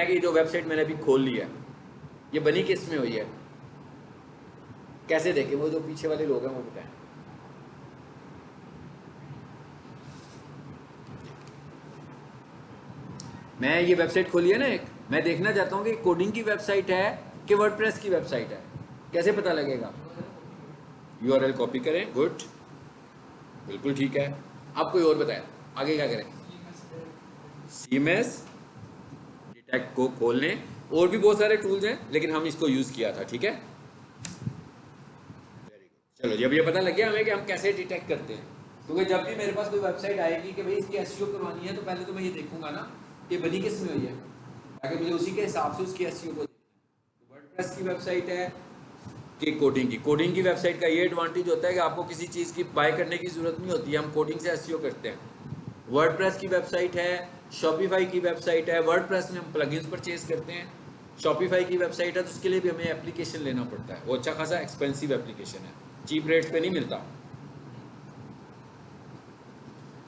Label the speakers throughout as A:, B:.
A: है कि जो वेबसाइट मैंने अभी खोल ली है ये बनी किस में हुई है, कैसे देखें, वो जो पीछे वाले लोग हैं वो बताएं। मैं ये वेबसाइट खोली है ना एक, मैं देखना चाहता हूँ कि कोडिंग की वेबसाइट है कि वर्डप्रेस की वेबसाइट है, कैसे पता लगेगा? यूआरएल कॉपी करें, गुड, बिल्कुल ठीक है। आप कोई और बताएं आगे क्या करें? सीएमएस डिटेक्ट को खोल लें, और भी बहुत सारे टूल्स हैं लेकिन हम इसको यूज किया था, ठीक है। चलो जब ये पता लग गया हमें कि हम कैसे डिटेक्ट करते हैं, क्योंकि जब भी मेरे पास कोई वेबसाइट आएगी कि भाई इसकी एसईओ करवानी है तो पहले तो मैं ये देखूंगा ना कि बनी किस में हुई है, ताकि मुझे उसी के हिसाब से उसकी एसईओ को देखना। तो वर्डप्रेस की वेबसाइट है कि कोडिंग की वेबसाइट का ये एडवांटेज होता है कि आपको किसी चीज़ की बाय करने की जरूरत नहीं होती है, हम कोडिंग से एसईओ करते हैं। वर्डप्रेस की वेबसाइट है, शॉपिफाई की वेबसाइट है, वर्डप्रेस में हम प्लगइन्स परचेज करते हैं। शॉपिफाई की वेबसाइट है तो उसके लिए भी हमें एप्लीकेशन लेना पड़ता है, वो अच्छा खासा एक्सपेंसिव एप्लीकेशन है, चीप रेट्स पे नहीं मिलता।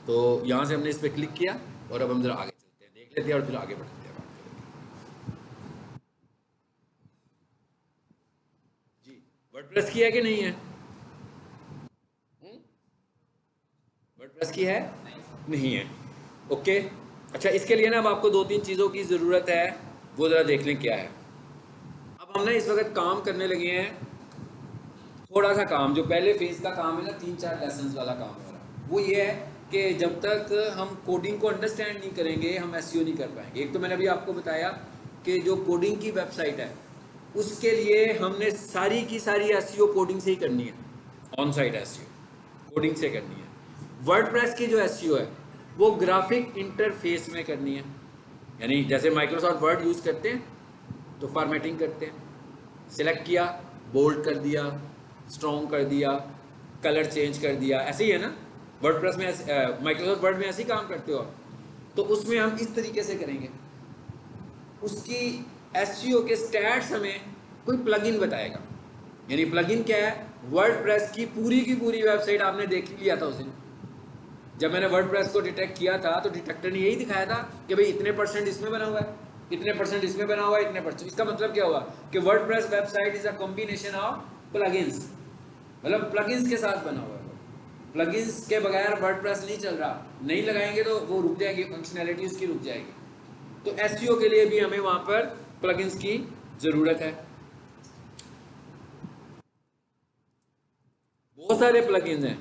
A: तो यहाँ से हमने इस पर क्लिक किया और अब हम जरा आगे चलते हैं, देख लेते हैं और फिर आगे बढ़ते हैं बात करेंगे। जी, वर्डप्रेस की है कि नहीं है? वर्डप्रेस की है? नहीं है। ओके, अच्छा इसके लिए ना अब आपको दो तीन चीज़ों की ज़रूरत है, वो ज़रा देख लें क्या है। अब हम ना इस वक्त काम करने लगे हैं थोड़ा सा काम, जो पहले फेज का काम है ना, 3-4 लेसन वाला काम हो रहा है, वो ये है कि जब तक हम कोडिंग को अंडरस्टैंड नहीं करेंगे हम एसईओ नहीं कर पाएंगे। एक तो मैंने अभी आपको बताया कि जो कोडिंग की वेबसाइट है उसके लिए हमने सारी की सारी एसईओ कोडिंग से ही करनी है, ऑन साइट एसईओ कोडिंग से करनी है। वर्डप्रेस की जो एसईओ है वो ग्राफिक इंटरफेस में करनी है, यानी जैसे माइक्रोसॉफ्ट वर्ड यूज़ करते हैं तो फॉर्मेटिंग करते हैं, सिलेक्ट किया, बोल्ड कर दिया, स्ट्रॉन्ग कर दिया, कलर चेंज कर दिया, ऐसे ही है ना वर्डप्रेस में, माइक्रोसॉफ्ट वर्ड में ऐसे ही काम करते हो आप। तो उसमें हम इस तरीके से करेंगे, उसकी एसईओ के स्टैट्स हमें कोई प्लगइन बताएगा। यानी प्लगइन क्या है? वर्डप्रेस की पूरी वेबसाइट आपने देख लिया था उस दिन, जब मैंने वर्डप्रेस को डिटेक्ट किया था तो डिटेक्टर ने यही दिखाया था कि भाई इतने परसेंट इसमें बना हुआ है, इतने परसेंट इसमें बना हुआ है, इतने परसेंट। इसका मतलब क्या हुआ कि WordPress website is a combination of plugins, मतलब प्लगइन्स के साथ बना हुआ है। प्लगइन्स के बगैर वर्डप्रेस नहीं चल रहा, नहीं लगाएंगे तो वो रुक जाएगी, फंक्शनैलिटी उसकी रुक जाएगी। तो एसईओ के लिए भी हमें वहां पर प्लगइन्स की जरूरत है। बहुत सारे प्लगइन्स हैं,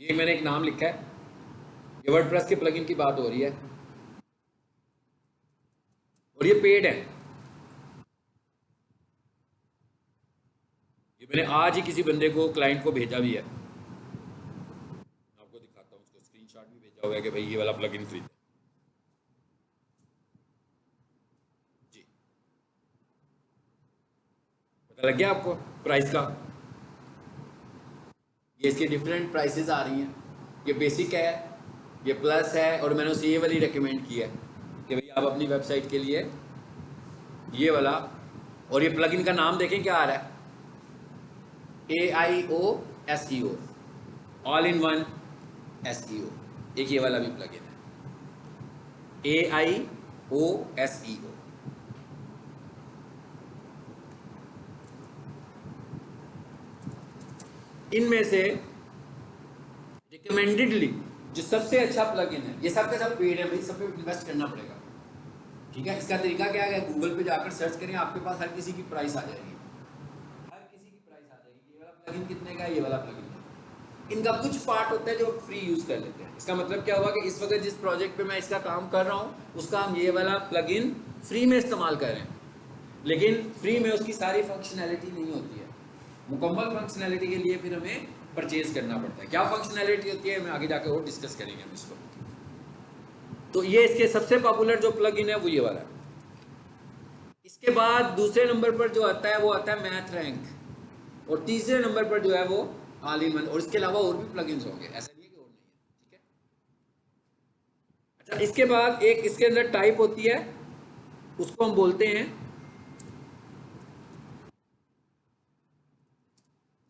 A: ये मैंने एक नाम लिखा है, ये वर्डप्रेस के प्लगइन की बात हो रही है और ये पेड है। ये मैंने आज ही किसी बंदे को, क्लाइंट को भेजा भी है, आपको दिखाता हूँ, उसको स्क्रीनशॉट भी भेजा हुआ है कि भाई ये वाला प्लगइन खरीदे जी। पता लग गया आपको प्राइस का? ये इसकी डिफरेंट प्राइसेस आ रही हैं, ये बेसिक है, ये प्लस है, और मैंने उसे ये वाली रिकमेंड की है कि भाई आप अपनी वेबसाइट के लिए ये वाला, और ये प्लगइन का नाम देखें क्या आ रहा है, AIOSEO, all in one SEO. एक ये वाला भी प्लगइन है, AIOSEO। इनमें से रिकमेंडेडली जो सबसे अच्छा प्लगइन है, ये सबका सब पेड है भाई, सब पे इन्वेस्ट करना पड़ेगा, ठीक है। इसका तरीका क्या है? गूगल पे जाकर सर्च करें, आपके पास हर किसी की प्राइस आ जाएगी, हर किसी की प्राइस आ जाएगी, ये वाला प्लगइन कितने का है, ये वाला प्लगइन है। इनका कुछ पार्ट होता है जो फ्री यूज कर लेते हैं। इसका मतलब क्या हुआ कि इस वक्त जिस प्रोजेक्ट पे मैं इसका काम कर रहा हूँ उसका हम ये वाला प्लगइन फ्री में इस्तेमाल कर रहे हैं, लेकिन फ्री में उसकी सारी फंक्शनैलिटी नहीं होती है, मुकम्मल फंक्शनैलिटी के लिए फिर हमें परचेज करना पड़ता है। क्या फंक्शनैलिटी होती है मैं आगे जाकर और डिस्कस करेंगे हम इसको। तो ये इसके सबसे पॉपुलर जो प्लगइन है वो ये वाला है। इसके बाद दूसरे नंबर पर जो आता है वो आता है मैथ रैंक, और तीसरे नंबर पर जो है वो ऑल इन वन, और इसके अलावा और भी प्लगइन्स होंगे, ऐसा नहीं है कि और नहीं है, ठीक है। अच्छा इसके बाद एक इसके अंदर टाइप होती है, उसको हम बोलते हैं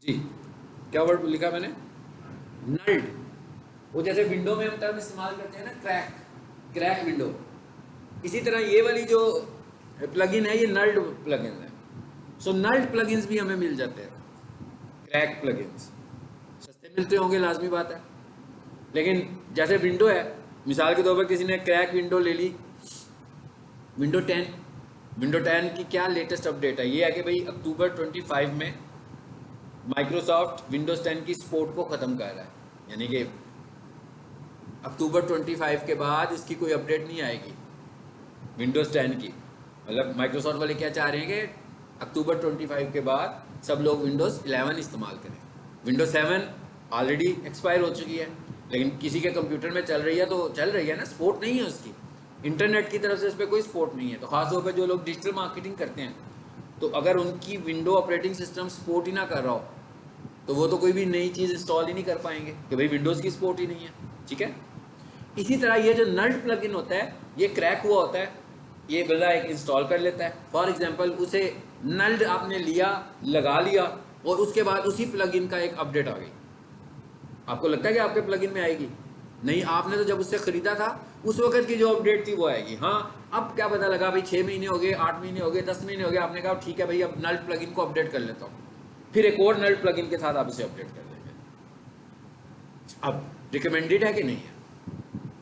A: जी, क्या वर्ड लिखा मैंने, नल्ड। वो जैसे विंडो में हम टर्म इस्तेमाल करते हैं ना, क्रैक विंडो, इसी तरह ये वाली जो प्लगइन है ये नल्ड प्लगइन है। सो नल्ड प्लगइन्स भी हमें मिल जाते हैं, क्रैक प्लगइन्स सस्ते मिलते होंगे, लाजमी बात है। लेकिन जैसे विंडो है, मिसाल के तौर पर किसी ने क्रैक विंडो ले ली, विंडो 10 की क्या लेटेस्ट अपडेट है, ये है कि भाई अक्टूबर 25 में माइक्रोसॉफ्ट विंडोज़ 10 की सपोर्ट को ख़त्म कर रहा है, यानी कि अक्टूबर 25 के बाद इसकी कोई अपडेट नहीं आएगी विंडोज़ 10 की। मतलब माइक्रोसॉफ्ट वाले क्या चाह रहे हैं कि अक्टूबर 25 के बाद सब लोग विंडोज़ 11 इस्तेमाल करें। विंडोज़ 7 ऑलरेडी एक्सपायर हो चुकी है, लेकिन किसी के कंप्यूटर में चल रही है तो चल रही है ना, सपोर्ट नहीं है उसकी, इंटरनेट की तरफ से इस पर कोई सपोर्ट नहीं है। तो ख़ासतौर पर जो लोग डिजिटल मार्केटिंग करते हैं, तो अगर उनकी विंडो ऑपरेटिंग सिस्टम सपोर्ट ही ना कर रहा हो तो वो तो कोई भी नई चीज़ इंस्टॉल ही नहीं कर पाएंगे कि भाई विंडोज़ की सपोर्ट ही नहीं है। ठीक है, इसी तरह ये जो नल्ड प्लगइन होता है ये क्रैक हुआ होता है, ये बंदा एक इंस्टॉल कर लेता है। फॉर एग्जांपल उसे नल्ड आपने लिया, लगा लिया, और उसके बाद उसी प्लगइन का एक अपडेट आ गई। आपको लगता है कि आपके प्लगइन में आएगी? नहीं, आपने तो जब उससे ख़रीदा था उस वक्त की जो अपडेट थी वो आएगी। हाँ, अब क्या पता लगा भाई 6 महीने हो गए, 8 महीने हो गए, 10 महीने हो गए, आपने कहा ठीक है भाई अब नल्ड प्लगइन को अपडेट कर लेता हूँ, फिर एक और नल्ड प्लगइन के साथ आप इसे अपडेट कर देंगे। अब रिकमेंडेड है कि नहीं है?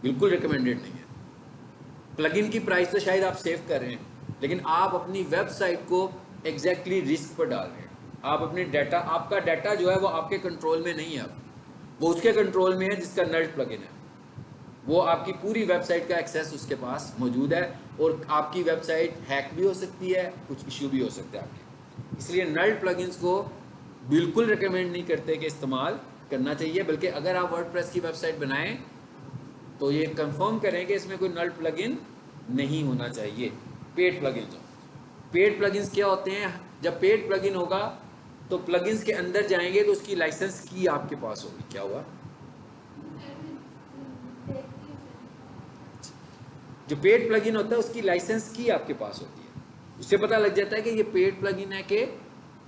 A: बिल्कुल रिकमेंडेड नहीं है। प्लगइन की प्राइस तो शायद आप सेव कर रहे हैं, लेकिन आप अपनी वेबसाइट को एग्जैक्टली रिस्क पर डाल रहे हैं। आप अपने डाटा, आपका डाटा जो है वो आपके कंट्रोल में नहीं है, अब वो उसके कंट्रोल में है जिसका नल्ड प्लगइन है। वो आपकी पूरी वेबसाइट का एक्सेस उसके पास मौजूद है, और आपकी वेबसाइट हैक भी हो सकती है, कुछ इश्यू भी हो सकता है आपके। इसलिए नल्ड प्लगइन्स को बिल्कुल रिकमेंड नहीं करते कि इस्तेमाल करना चाहिए, बल्कि अगर आप वर्डप्रेस की वेबसाइट बनाएं तो ये कंफर्म करें कि इसमें कोई नल्ड प्लगइन नहीं होना चाहिए। पेड प्लगइन्स हो, पेड प्लगइन्स क्या होते हैं? जब पेड प्लगइन होगा तो प्लगइन्स के अंदर जाएंगे तो उसकी लाइसेंस की आपके पास होगी। क्या हुआ? जो पेड प्लगइन होता है उसकी लाइसेंस की आपके पास होती है, उससे पता लग जाता है कि ये पेड प्लगइन है कि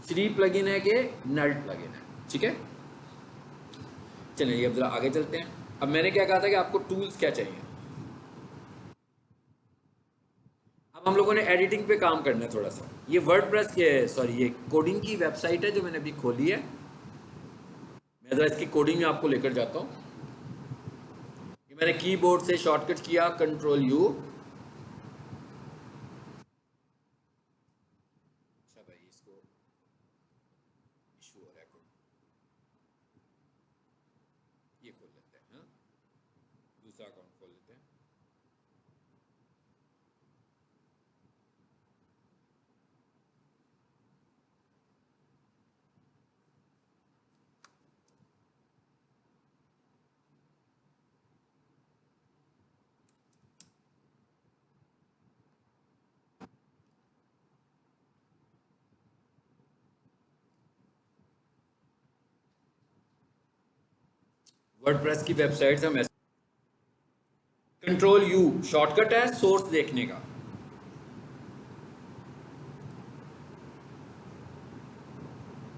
A: फ्री प्लगइन है कि नल्ड प्लगइन है। ठीक है, चलिए अब जरा आगे चलते हैं। अब मैंने क्या कहा था कि आपको टूल्स क्या चाहिए। अब हम लोगों ने एडिटिंग पे काम करना है थोड़ा सा। ये वर्डप्रेस के, सॉरी, ये कोडिंग की वेबसाइट है जो मैंने अभी खोली है। मैं जरा इसकी कोडिंग में आपको लेकर जाता हूँ। मैंने कीबोर्ड से शॉर्टकट किया Ctrl U। अच्छा भाई, इसको इशू हो रहा है, ये खोल लेते हैं। हाँ, दूसरा अकाउंट खोल लेते हैं। वर्डप्रेस की वेबसाइट हम Ctrl U शॉर्टकट है सोर्स देखने का।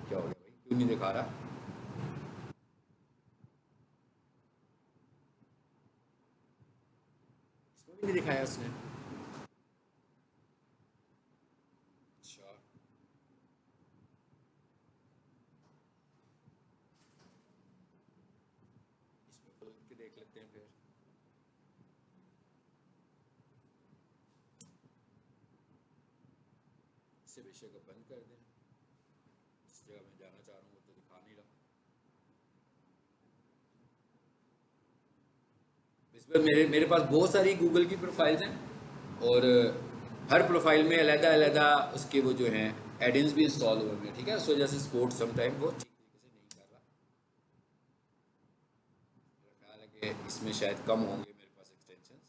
A: क्या हो गया भाई, क्यों नहीं दिखा रहा? इसमें भी नहीं दिखाया उसने। अच्छा, इसमें खोल के देख लेते हैं फिर। इसे बेशक अब बंद कर दें, जिस जगह मैं जाना चाह रहा हूँ वो तो दिखा नहीं रहा। इस पर मेरे पास बहुत सारी गूगल की प्रोफाइल्स हैं, और हर प्रोफाइल में अलग-अलग उसके वो जो हैं एडिन्स भी इंस्टॉल हुए हैं। ठीक है, उस वजह से सपोर्ट समटाइम वो ठीक तरीके से नहीं कर रहा। मेरा ख्याल है कि इसमें शायद कम होंगे मेरे पास एक्सटेंशंस।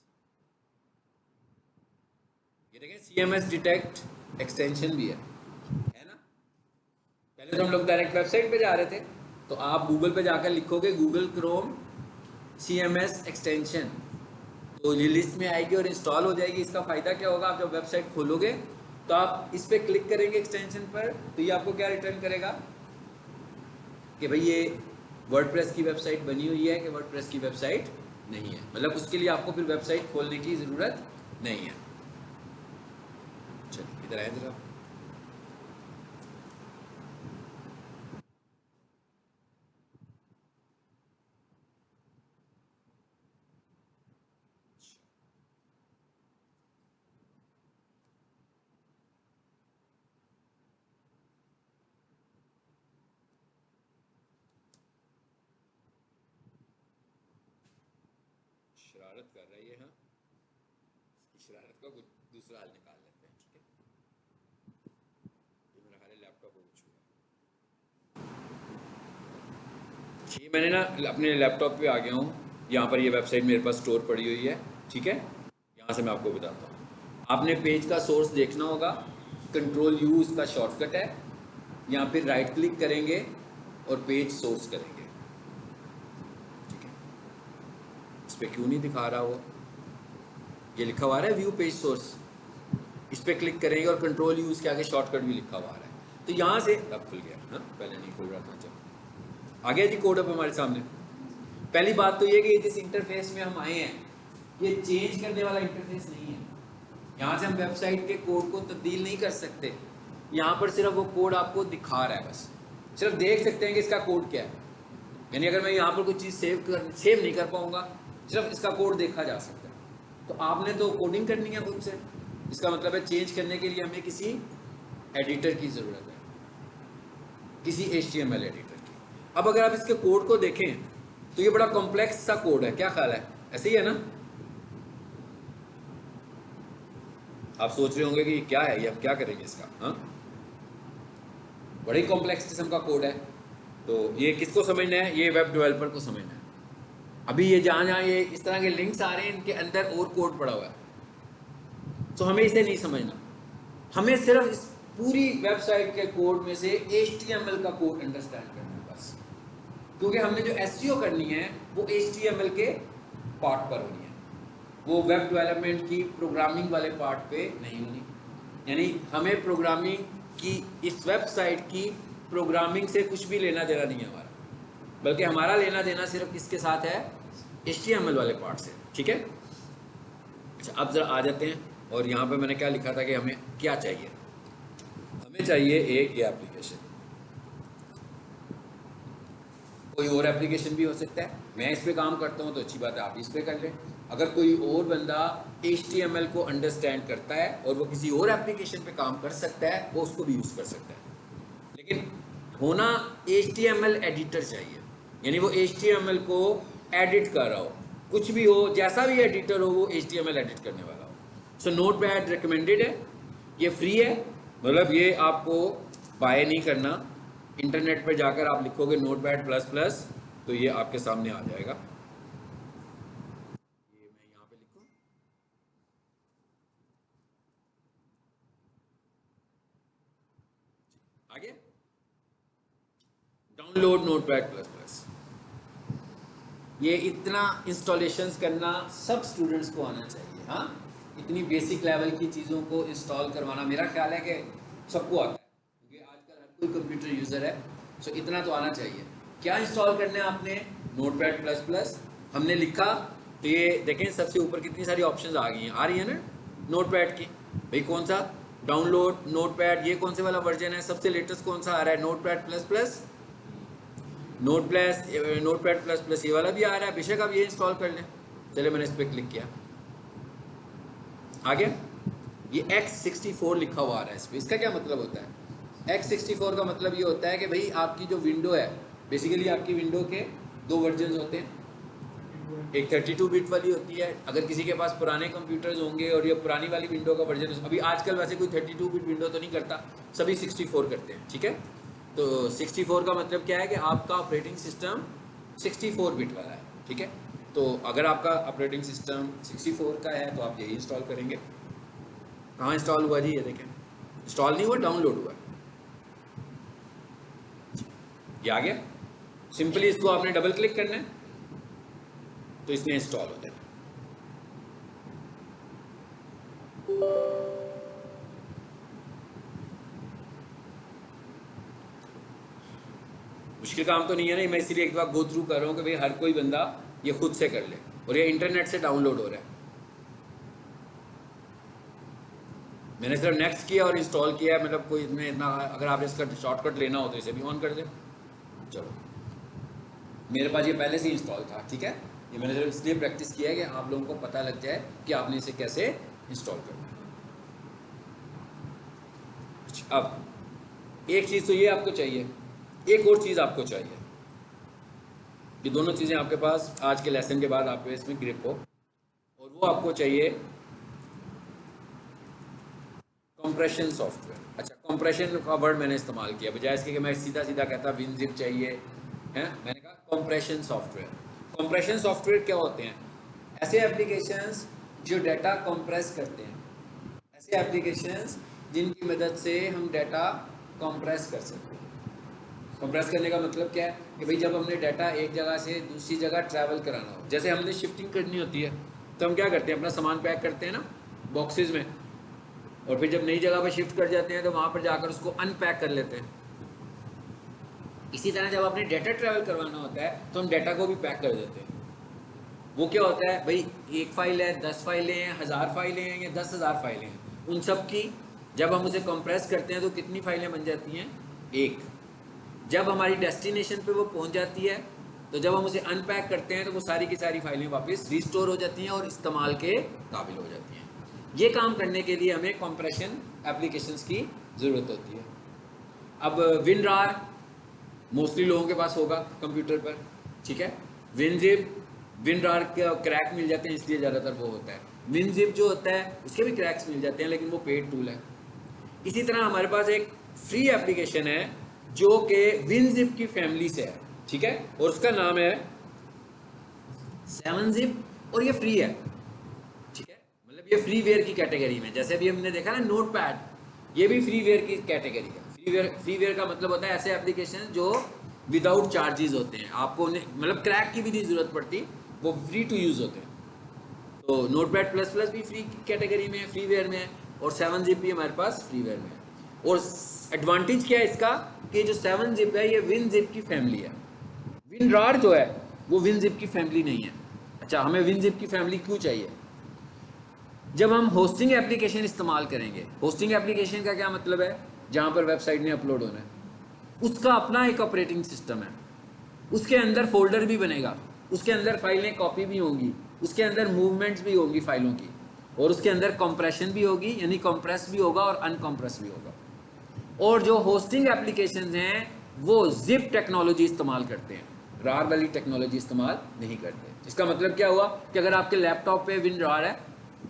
A: ये देखें, CMS डिटेक्ट एक्सटेंशन भी है ना। पहले तो हम लोग डायरेक्ट वेबसाइट पे जा रहे थे, तो आप गूगल पे जाकर लिखोगे गूगल क्रोम CMS एक्सटेंशन, तो ये लिस्ट में आएगी और इंस्टॉल हो जाएगी। इसका फ़ायदा क्या होगा? आप जब वेबसाइट खोलोगे तो आप इस पर क्लिक करेंगे एक्सटेंशन पर, तो ये आपको क्या रिटर्न करेगा कि भाई ये वर्डप्रेस की वेबसाइट बनी हुई है कि वर्डप्रेस की वेबसाइट नहीं है, मतलब उसके लिए आपको फिर वेबसाइट खोलने की ज़रूरत नहीं है। चलिए इधर आए जरा। शरारत कर रही है, हाँ, इसकी शरारत का कुछ दूसरा हाल निकाल लेते हैं, ठीक है। ये मेरा हाल लैपटॉप हो चुका है। ये मैंने ना अपने लैपटॉप पे आ गया हूँ, यहाँ पर ये वेबसाइट मेरे पास स्टोर पड़ी हुई है, ठीक है। यहाँ से मैं आपको बताता हूँ, आपने पेज का सोर्स देखना होगा, कंट्रोल यू इसका शॉर्टकट है, यहाँ पे राइट क्लिक करेंगे और पेज सोर्स करेंगे, ठीक है। इस पर क्यों नहीं दिखा रहा वो, ये लिखा हुआ है व्यू पेज सोर्स, इस पर क्लिक करेंगे और कंट्रोल यू इसके आगे शॉर्टकट भी लिखा हुआ है। तो यहाँ से अब खुल गया, हाँ पहले नहीं खुल रहा था। जब आ गया जी कोड अब हमारे सामने। पहली बात तो ये कि जिस इंटरफेस में हम आए हैं ये चेंज करने वाला इंटरफेस नहीं है, यहाँ से हम वेबसाइट के कोड को तब्दील नहीं कर सकते। यहाँ पर सिर्फ वो कोड आपको दिखा रहा है, बस सिर्फ देख सकते हैं कि इसका कोड क्या है। यानी अगर मैं यहाँ पर कोई चीज़ सेव नहीं कर पाऊँगा, सिर्फ इसका कोड देखा जा सकता है। तो आपने तो कोडिंग करनी है खुद से, इसका मतलब है चेंज करने के लिए हमें किसी एडिटर की ज़रूरत है, किसी HTML एडिटर की। अब अगर आप इसके कोड को देखें तो ये बड़ा कॉम्प्लेक्स सा कोड है, क्या ख्याल है, ऐसे ही है ना? आप सोच रहे होंगे कि क्या है ये, अब क्या करेंगे इसका, हाँ बड़ी कॉम्प्लेक्स किस्म का कोड है। तो ये किसको समझना है, ये वेब डेवलपर को समझना है। अभी ये जहाँ जहाँ ये इस तरह के लिंक्स आ रहे हैं इनके अंदर और कोड पड़ा हुआ है, तो हमें इसे नहीं समझना, हमें सिर्फ इस पूरी वेबसाइट के कोड में से HTML का कोड अंडरस्टैंड करना है बस। क्योंकि हमने जो SEO करनी है वो HTML के पार्ट पर होनी है, वो वेब डेवलपमेंट की प्रोग्रामिंग वाले पार्ट पे नहीं होनी। यानी हमें प्रोग्रामिंग की, इस वेबसाइट की प्रोग्रामिंग से कुछ भी लेना देना नहीं है हमारा, बल्कि हमारा लेना देना सिर्फ किसके साथ है, HTML वाले पार्ट से, ठीक है। अच्छा अब जरा आ जाते हैं, और यहाँ पे मैंने क्या लिखा था कि हमें क्या चाहिए, हमें चाहिए एक ये एप्लीकेशन, कोई और एप्लीकेशन भी हो सकता है। मैं इस पे काम करता हूँ तो अच्छी बात है, आप इस पे कर लें। अगर कोई और बंदा HTML को अंडरस्टैंड करता है और वो किसी और एप्लीकेशन पे काम कर सकता है, वो उसको भी यूज़ कर सकता है। लेकिन होना HTML एडिटर चाहिए, यानी वो HTML को एडिट कर रहा हो, कुछ भी हो, जैसा भी एडिटर हो वो HTML एडिट करने वाला हो। सो नोटपैड रिकमेंडेड है, ये फ्री है, मतलब ये आपको बाय नहीं करना। इंटरनेट पर जाकर आप लिखोगे नोटपैड प्लस प्लस तो ये आपके सामने आ जाएगा। ये मैं यहाँ पे लिखूँ, आगे डाउनलोड नोटपैड प्लस प्लस। ये इतना इंस्टॉलेशंस करना सब स्टूडेंट्स को आना चाहिए, हाँ इतनी बेसिक लेवल की चीज़ों को इंस्टॉल करवाना मेरा ख्याल है कि सबको आता है, क्योंकि आजकल हर कोई कंप्यूटर यूज़र है। सो इतना तो आना चाहिए। क्या इंस्टॉल करना है आपने, नोटपैड प्लस प्लस हमने लिखा तो ये देखें सबसे ऊपर कितनी सारी ऑप्शंस आ गई हैं, आ रही है ना नोटपैड की। भाई कौन सा, डाउनलोड नोटपैड, ये कौन से वाला वर्जन है, सबसे लेटेस्ट कौन सा आ रहा है, notepad plus plus, notepad plus plus, ये वाला भी आ रहा है, बेशक आप ये इंस्टॉल कर लें। चलिए मैंने इस पर क्लिक किया, आ गया। ये X64 लिखा हुआ आ रहा है इस पर, इसका क्या मतलब होता है, X64 का मतलब ये होता है कि भाई आपकी जो विंडो है, बेसिकली आपकी विंडो के दो वर्जन होते हैं, एक 32 बिट वाली होती है, अगर किसी के पास पुराने कंप्यूटर्स होंगे और ये पुरानी वाली विंडो का वर्जन, अभी आजकल वैसे कोई 32 बिट विंडो तो नहीं करता, सभी 64 करते हैं, ठीक है। तो 64 का मतलब क्या है कि आपका ऑपरेटिंग सिस्टम 64 बिट वाला है, ठीक है। तो अगर आपका ऑपरेटिंग सिस्टम 64 का है तो आप यही इंस्टॉल करेंगे। कहाँ इंस्टॉल हुआ जी, ये देखें, इंस्टॉल नहीं हुआ, डाउनलोड हुआ, ये आ गया। सिंपली इसको आपने डबल क्लिक करना है तो इसमें इंस्टॉल हो जाएगा। मुश्किल काम तो नहीं है ना, मैं इसीलिए एक बार गो थ्रू कर रहा हूँ कि भाई हर कोई बंदा ये खुद से कर ले, और ये इंटरनेट से डाउनलोड हो रहा है। मैंने सिर्फ नेक्स्ट किया और इंस्टॉल किया है, मतलब कोई इसमें इतना, अगर आप इसका शॉर्टकट लेना हो तो इसे भी ऑन कर दें। चलो, मेरे पास ये पहले से ही इंस्टॉल था, ठीक है, ये मैंने सिर्फ इसलिए प्रैक्टिस किया है कि आप लोगों को पता लग जाए कि आपने इसे कैसे इंस्टॉल करना है। अब एक चीज़ तो ये आपको चाहिए, एक और चीज़ आपको चाहिए, ये दोनों चीज़ें आपके पास आज के लेसन के बाद आपको इसमें ग्रिप हो, और वो आपको चाहिए कंप्रेशन सॉफ्टवेयर। अच्छा, कंप्रेशन का वर्ड मैंने इस्तेमाल किया, बजाय इसके कि मैं सीधा सीधा कहता विनजिप चाहिए है, मैंने कहा कंप्रेशन सॉफ्टवेयर। कंप्रेशन सॉफ्टवेयर क्या होते हैं? ऐसे एप्लीकेशंस जो डाटा कंप्रेस करते हैं, ऐसे एप्लीकेशंस जिनकी मदद से हम डाटा कंप्रेस कर सकते हैं। कंप्रेस करने का मतलब क्या है कि भाई जब हमने डाटा एक जगह से दूसरी जगह ट्रैवल कराना हो, जैसे हमने शिफ्टिंग करनी होती है तो हम क्या करते हैं, अपना सामान पैक करते हैं ना बॉक्सेस में, और फिर जब नई जगह पर शिफ्ट कर जाते हैं तो वहाँ पर जाकर उसको अनपैक कर लेते हैं। इसी तरह जब आपने डाटा ट्रैवल करवाना होता है तो हम डाटा को भी पैक कर देते हैं। वो क्या होता है भाई, एक फाइल है, 10 फाइलें हैं, 1000 फाइलें हैं या 10,000 फाइलें हैं, उन सब की जब हम उसे कंप्रेस करते हैं तो कितनी फाइलें बन जाती हैं? एक। जब हमारी डेस्टिनेशन पे वो पहुंच जाती है तो जब हम उसे अनपैक करते हैं तो वो सारी की सारी फाइलें वापस रिस्टोर हो जाती हैं और इस्तेमाल के काबिल हो जाती हैं। ये काम करने के लिए हमें कंप्रेशन एप्लीकेशंस की ज़रूरत होती है। अब विनरार मोस्टली लोगों के पास होगा कंप्यूटर पर, ठीक है। विनजिप, विनरार के क्रैक मिल जाते हैं इसलिए ज़्यादातर वो होता है। विनजिप जो होता है उसके भी क्रैक्स मिल जाते हैं लेकिन वो पेड टूल है। इसी तरह हमारे पास एक फ्री एप्लीकेशन है जो कि विनजिप की फैमिली से है, ठीक है, और उसका नाम है 7zip और ये फ्री है, ठीक है, मतलब ये फ्रीवेयर की कैटेगरी में। जैसे अभी हमने देखा ना नोटपैड, ये भी फ्रीवेयर की कैटेगरी है। फ्रीवेयर का मतलब होता है ऐसे एप्लीकेशन जो विदाउट चार्जेस होते हैं, आपको मतलब क्रैक की भी नहीं जरूरत पड़ती, वो फ्री टू यूज़ होते हैं। तो नोटपैड प्लस प्लस भी फ्री कैटेगरी में है, फ्रीवेयर में है, और 7zip भी हमारे पास फ्रीवेयर में है। और एडवांटेज क्या है इसका कि जो 7zip है ये विनजिप की फैमिली है। विनरार जो है वो विनजिप की फैमिली नहीं है। अच्छा, हमें विनजिप की फैमिली क्यों चाहिए? जब हम होस्टिंग एप्लीकेशन इस्तेमाल करेंगे, होस्टिंग एप्लीकेशन का क्या मतलब है? जहाँ पर वेबसाइट ने अपलोड होना है उसका अपना एक ऑपरेटिंग सिस्टम है, उसके अंदर फोल्डर भी बनेगा, उसके अंदर फाइलें कॉपी भी होंगी, उसके अंदर मूवमेंट्स भी होंगी फाइलों की, और उसके अंदर कंप्रेशन भी होगी, यानी कंप्रेस भी होगा और अनकंप्रेस भी होगा। और जो होस्टिंग एप्लीकेशंस हैं वो जिप टेक्नोलॉजी इस्तेमाल करते हैं, रार वाली टेक्नोलॉजी इस्तेमाल नहीं करते। इसका मतलब क्या हुआ कि अगर आपके लैपटॉप पे विनरार है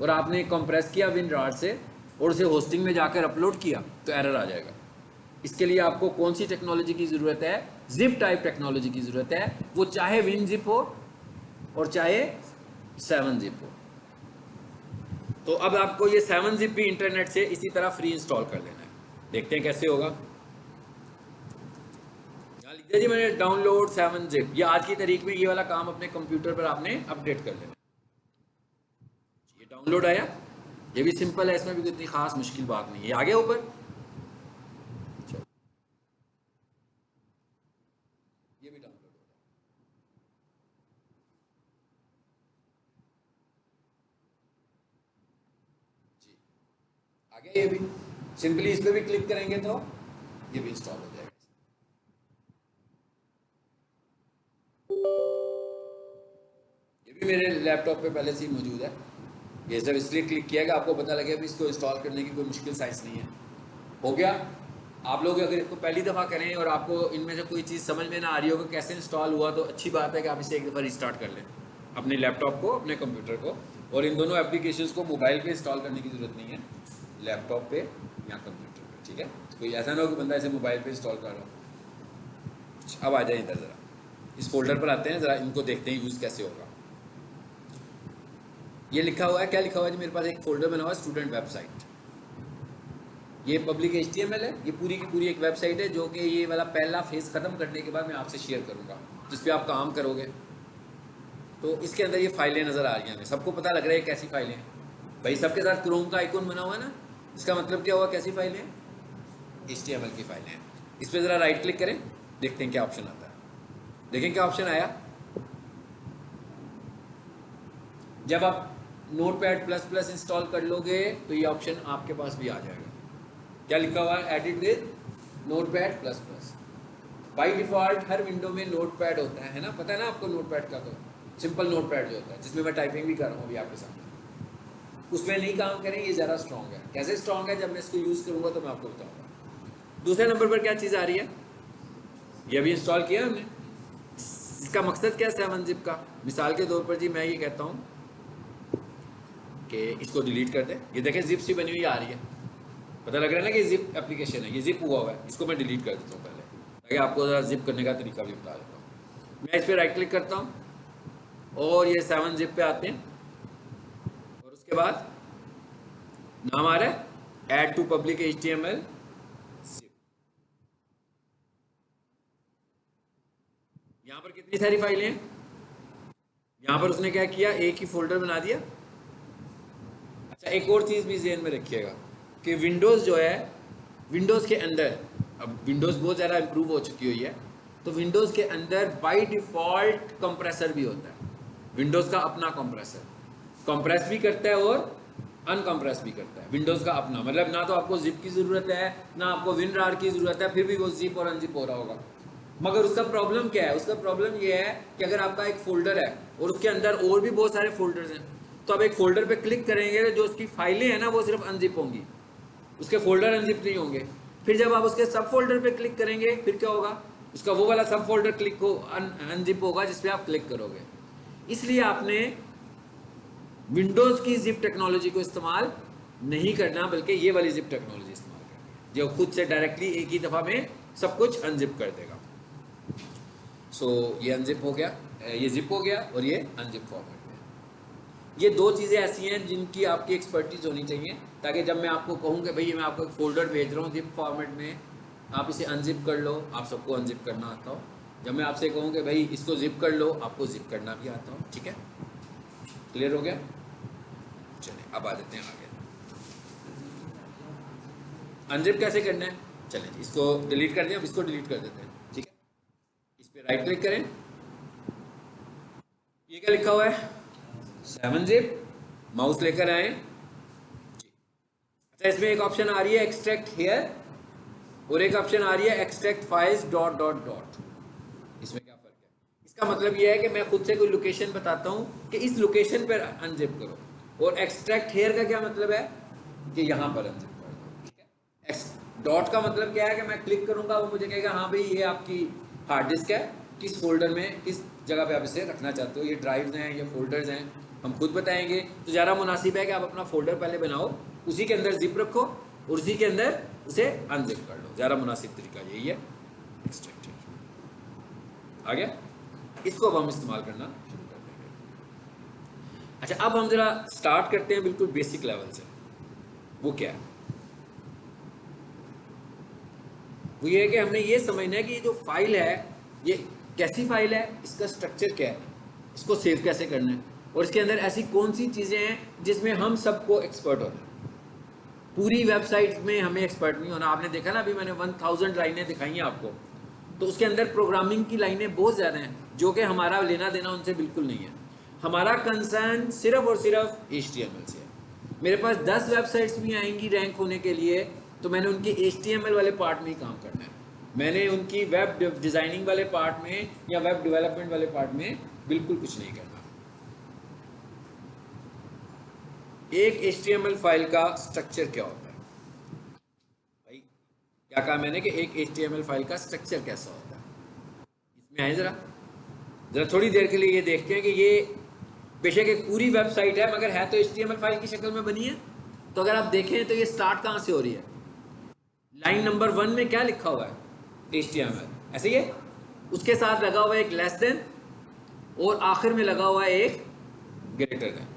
A: और आपने कंप्रेस किया विनरार से और उसे होस्टिंग में जाकर अपलोड किया तो एरर आ जाएगा। इसके लिए आपको कौन सी टेक्नोलॉजी की ज़रूरत है? जिप टाइप टेक्नोलॉजी की ज़रूरत है, वो चाहे विनजिप हो और चाहे 7zip हो। तो अब आपको ये 7zip भी इंटरनेट से इसी तरह फ्री इंस्टॉल कर लेना है। देखते हैं कैसे होगा। यहाँ लिख दिया जी मैंने, डाउनलोड 7zip। ये आज की तारीख में ये वाला काम अपने कंप्यूटर पर आपने अपडेट कर लेना। ये डाउनलोड आया, ये भी सिंपल है, इसमें भी कोई इतनी खास मुश्किल बात नहीं है। ये आ गया ऊपर, ये भी डाउनलोड हो गया जी, आ गया। ये भी सिंपली इस पर भी क्लिक करेंगे तो ये भी इंस्टॉल हो जाएगा। ये भी मेरे लैपटॉप पे पहले से ही मौजूद है। ये सब इसलिए क्लिक किया कि आपको पता लगे भी इसको इंस्टॉल करने की कोई मुश्किल साइज नहीं है। हो गया। आप लोग अगर इसको पहली दफ़ा करें और आपको इनमें से कोई चीज़ समझ में ना आ रही हो कि कैसे इंस्टॉल हुआ, तो अच्छी बात है कि आप इसे एक दफ़ा रिस्टार्ट कर लें, अपने लैपटॉप को, अपने कंप्यूटर को। और इन दोनों एप्लीकेशंस को मोबाइल पे इंस्टॉल करने की ज़रूरत नहीं है, लैपटॉप पे या कंप्यूटर पे, ठीक है। कोई ऐसा ना हो कि बंदा इसे मोबाइल पे इंस्टॉल कर रहा हो। अब आ जाए इधर, ज़रा इस फोल्डर पर आते हैं, ज़रा इनको देखते हैं यूज़ कैसे होगा। ये लिखा हुआ है, क्या लिखा हुआ है जी? मेरे पास एक फोल्डर बना हुआ है स्टूडेंट वेबसाइट। ये पब्लिक HTML है, ये पूरी की पूरी एक वेबसाइट है जो कि ये वाला पहला फेज़ ख़त्म करने के बाद मैं आपसे शेयर करूँगा, जिस पे आप काम करोगे। तो इसके अंदर ये फाइलें नज़र आ रही हैं, हमें सबको पता लग रहा है कैसी फाइलें हैं भाई। सबके साथ क्रोम का आइकॉन बना हुआ है ना, इसका मतलब क्या हुआ? कैसी फाइलें हैं? HTML की फाइलें हैं। इस पर ज़रा राइट क्लिक करें, देखते हैं क्या ऑप्शन आता है। देखें क्या ऑप्शन आया। जब आप नोटपैड प्लस प्लस इंस्टॉल कर लोगे तो ये ऑप्शन आपके पास भी आ जाएगा। क्या लिखा हुआ है, edit with notepad plus plus. By default her window में नोटपैड होता है ना, पता है ना आपको नोटपैड का, तो सिंपल नोटपैड जो होता है जिसमें मैं टाइपिंग भी कर रहा हूँ अभी आपके सामने, उसमें नहीं काम करें, ये ज़्यादा स्ट्रॉन्ग है। कैसे स्ट्रॉन्ग है, जब मैं इसको यूज़ करूँगा तो मैं आपको बताऊँगा। दूसरे नंबर पर क्या चीज़ आ रही है, ये अभी इंस्टॉल किया हमने। इसका मकसद क्या है 7-zip का, मिसाल के तौर पर जी मैं ये कहता हूँ कि इसको डिलीट कर दें। ये देखें जिप सी बनी हुई आ रही है, पता लग रहा है ना कि जिप एप्लीकेशन है, ये जिप हुआ हुआ है। इसको मैं डिलीट कर देता हूँ पहले, ताकि आपको ज़रा जिप करने का तरीका भी बता देता हूँ। मैं इस पर राइट क्लिक करता हूँ और ये 7-zip पे आते हैं, और उसके बाद नाम आ रहा है add to public HTML zip. यहाँ पर कितनी सारी फाइलें हैं, यहाँ पर उसने क्या किया, एक ही फोल्डर बना दिया। अच्छा, एक और चीज़ भी ज़हन में रखिएगा कि विंडोज़ जो है, विंडोज़ के अंदर, अब विंडोज़ बहुत ज़्यादा इम्प्रूव हो चुकी हुई है, तो विंडोज़ के अंदर बाय डिफ़ॉल्ट कंप्रेसर भी होता है। विंडोज़ का अपना कंप्रेसर कंप्रेस भी करता है और अनकम्प्रेस भी करता है। विंडोज़ का अपना मतलब ना तो आपको जिप की ज़रूरत है, ना आपको WinRAR की ज़रूरत है, फिर भी वो जिप और अनजिप हो रहा होगा। मगर उसका प्रॉब्लम क्या है, उसका प्रॉब्लम ये है कि अगर आपका एक फ़ोल्डर है और उसके अंदर और भी बहुत सारे फोल्डर्स हैं, तो आप एक फ़ोल्डर पे क्लिक करेंगे तो जो उसकी फाइलें हैं ना वो सिर्फ अनजिप होंगी, उसके फोल्डर अनजिप नहीं होंगे। फिर जब आप उसके सब फोल्डर पे क्लिक करेंगे फिर क्या होगा, उसका वो वाला सब फोल्डर क्लिक हो अनजिप होगा जिस पे आप क्लिक करोगे। इसलिए आपने विंडोज़ की जिप टेक्नोलॉजी को इस्तेमाल नहीं करना, बल्कि ये वाली जिप टेक्नोलॉजी इस्तेमाल करनी है जो खुद से डायरेक्टली एक ही दफ़ा में सब कुछ अनजिप कर देगा। सो ये अनजिप हो गया, ये जिप हो गया और ये अनजिप फॉर्मेट में। ये दो चीज़ें ऐसी हैं जिनकी आपकी एक्सपर्टीज होनी चाहिए, ताकि जब मैं आपको कहूँ कि भाई मैं आपको एक फ़ोल्डर भेज रहा हूँ जिप फॉर्मेट में, आप इसे अनजिप कर लो, आप सबको अनजिप करना आता हो। जब मैं आपसे कहूँ कि भाई इसको जिप कर लो, आपको जिप करना भी आता हो। ठीक है, क्लियर हो गया। चलिए अब आ देते हैं आगे, अनजिप कैसे करना है। चलिए इसको डिलीट कर दें, अब इसको डिलीट कर देते हैं। ठीक है, इस पर राइट क्लिक करें, ये क्या लिखा हुआ है 7-zip, माउस लेकर आए जी। अच्छा, इसमें एक ऑप्शन आ रही है एक्सट्रैक्ट हेयर और एक ऑप्शन आ रही है extract files dot dot dot. इसमें क्या फर्क है, इसका मतलब ये है कि मैं खुद से कोई लोकेशन बताता हूँ कि इस लोकेशन पर अनजिप करो, और एक्सट्रैक्ट हेयर का क्या मतलब है कि यहाँ पर अनजिप कर दो। ठीक है, डॉट का मतलब क्या है कि मैं क्लिक करूँगा वो मुझे कहेगा हाँ भाई ये आपकी हार्ड डिस्क है, किस फोल्डर में किस जगह पे आप इसे रखना चाहते हो, ये ड्राइव्स हैं ये फोल्डर्स हैं हम खुद बताएंगे। तो ज़्यादा मुनासिब है कि आप अपना फोल्डर पहले बनाओ, उसी के अंदर जिप रखो और उसी के अंदर उसे अनजिप कर लो, ज़्यादा मुनासिब तरीका यही है। एक्सट्रैक्ट आ गया, इसको अब हम इस्तेमाल करना शुरू कर देंगे। अच्छा, अब हम ज़रा स्टार्ट करते हैं बिल्कुल बेसिक लेवल से। वो क्या है, वो ये है कि हमने ये समझना है कि जो फाइल है ये कैसी फाइल है, इसका स्ट्रक्चर क्या है, इसको सेव कैसे करना है, और इसके अंदर ऐसी कौन सी चीज़ें हैं जिसमें हम सबको एक्सपर्ट होना है। पूरी वेबसाइट में हमें एक्सपर्ट नहीं होना। आपने देखा ना अभी मैंने 1000 लाइनें दिखाई हैं आपको, तो उसके अंदर प्रोग्रामिंग की लाइनें बहुत ज़्यादा हैं जो कि हमारा लेना देना उनसे बिल्कुल नहीं है। हमारा कंसर्न सिर्फ और सिर्फ HTML से है। मेरे पास 10 वेबसाइट्स भी आएंगी रैंक होने के लिए, तो मैंने उनके HTML वाले पार्ट में ही काम करना है, मैंने उनकी वेब डिज़ाइनिंग वाले पार्ट में या वेब डेवलपमेंट वाले पार्ट में बिल्कुल कुछ नहीं करना। एक HTML फाइल का स्ट्रक्चर क्या होता है भाई, क्या कहा मैंने कि एक HTML फाइल का स्ट्रक्चर कैसा होता है। इसमें आए ज़रा ज़रा थोड़ी देर के लिए ये देखते हैं कि ये बेशक एक पूरी वेबसाइट है मगर है तो HTML फाइल की शक्ल में बनी है। तो अगर आप देखें तो ये स्टार्ट कहाँ से हो रही है, लाइन नंबर 1 में क्या लिखा हुआ है HTML, ऐसे ही है, उसके साथ लगा हुआ है एक लेस देन और आखिर में लगा हुआ है एक ग्रेटर देन।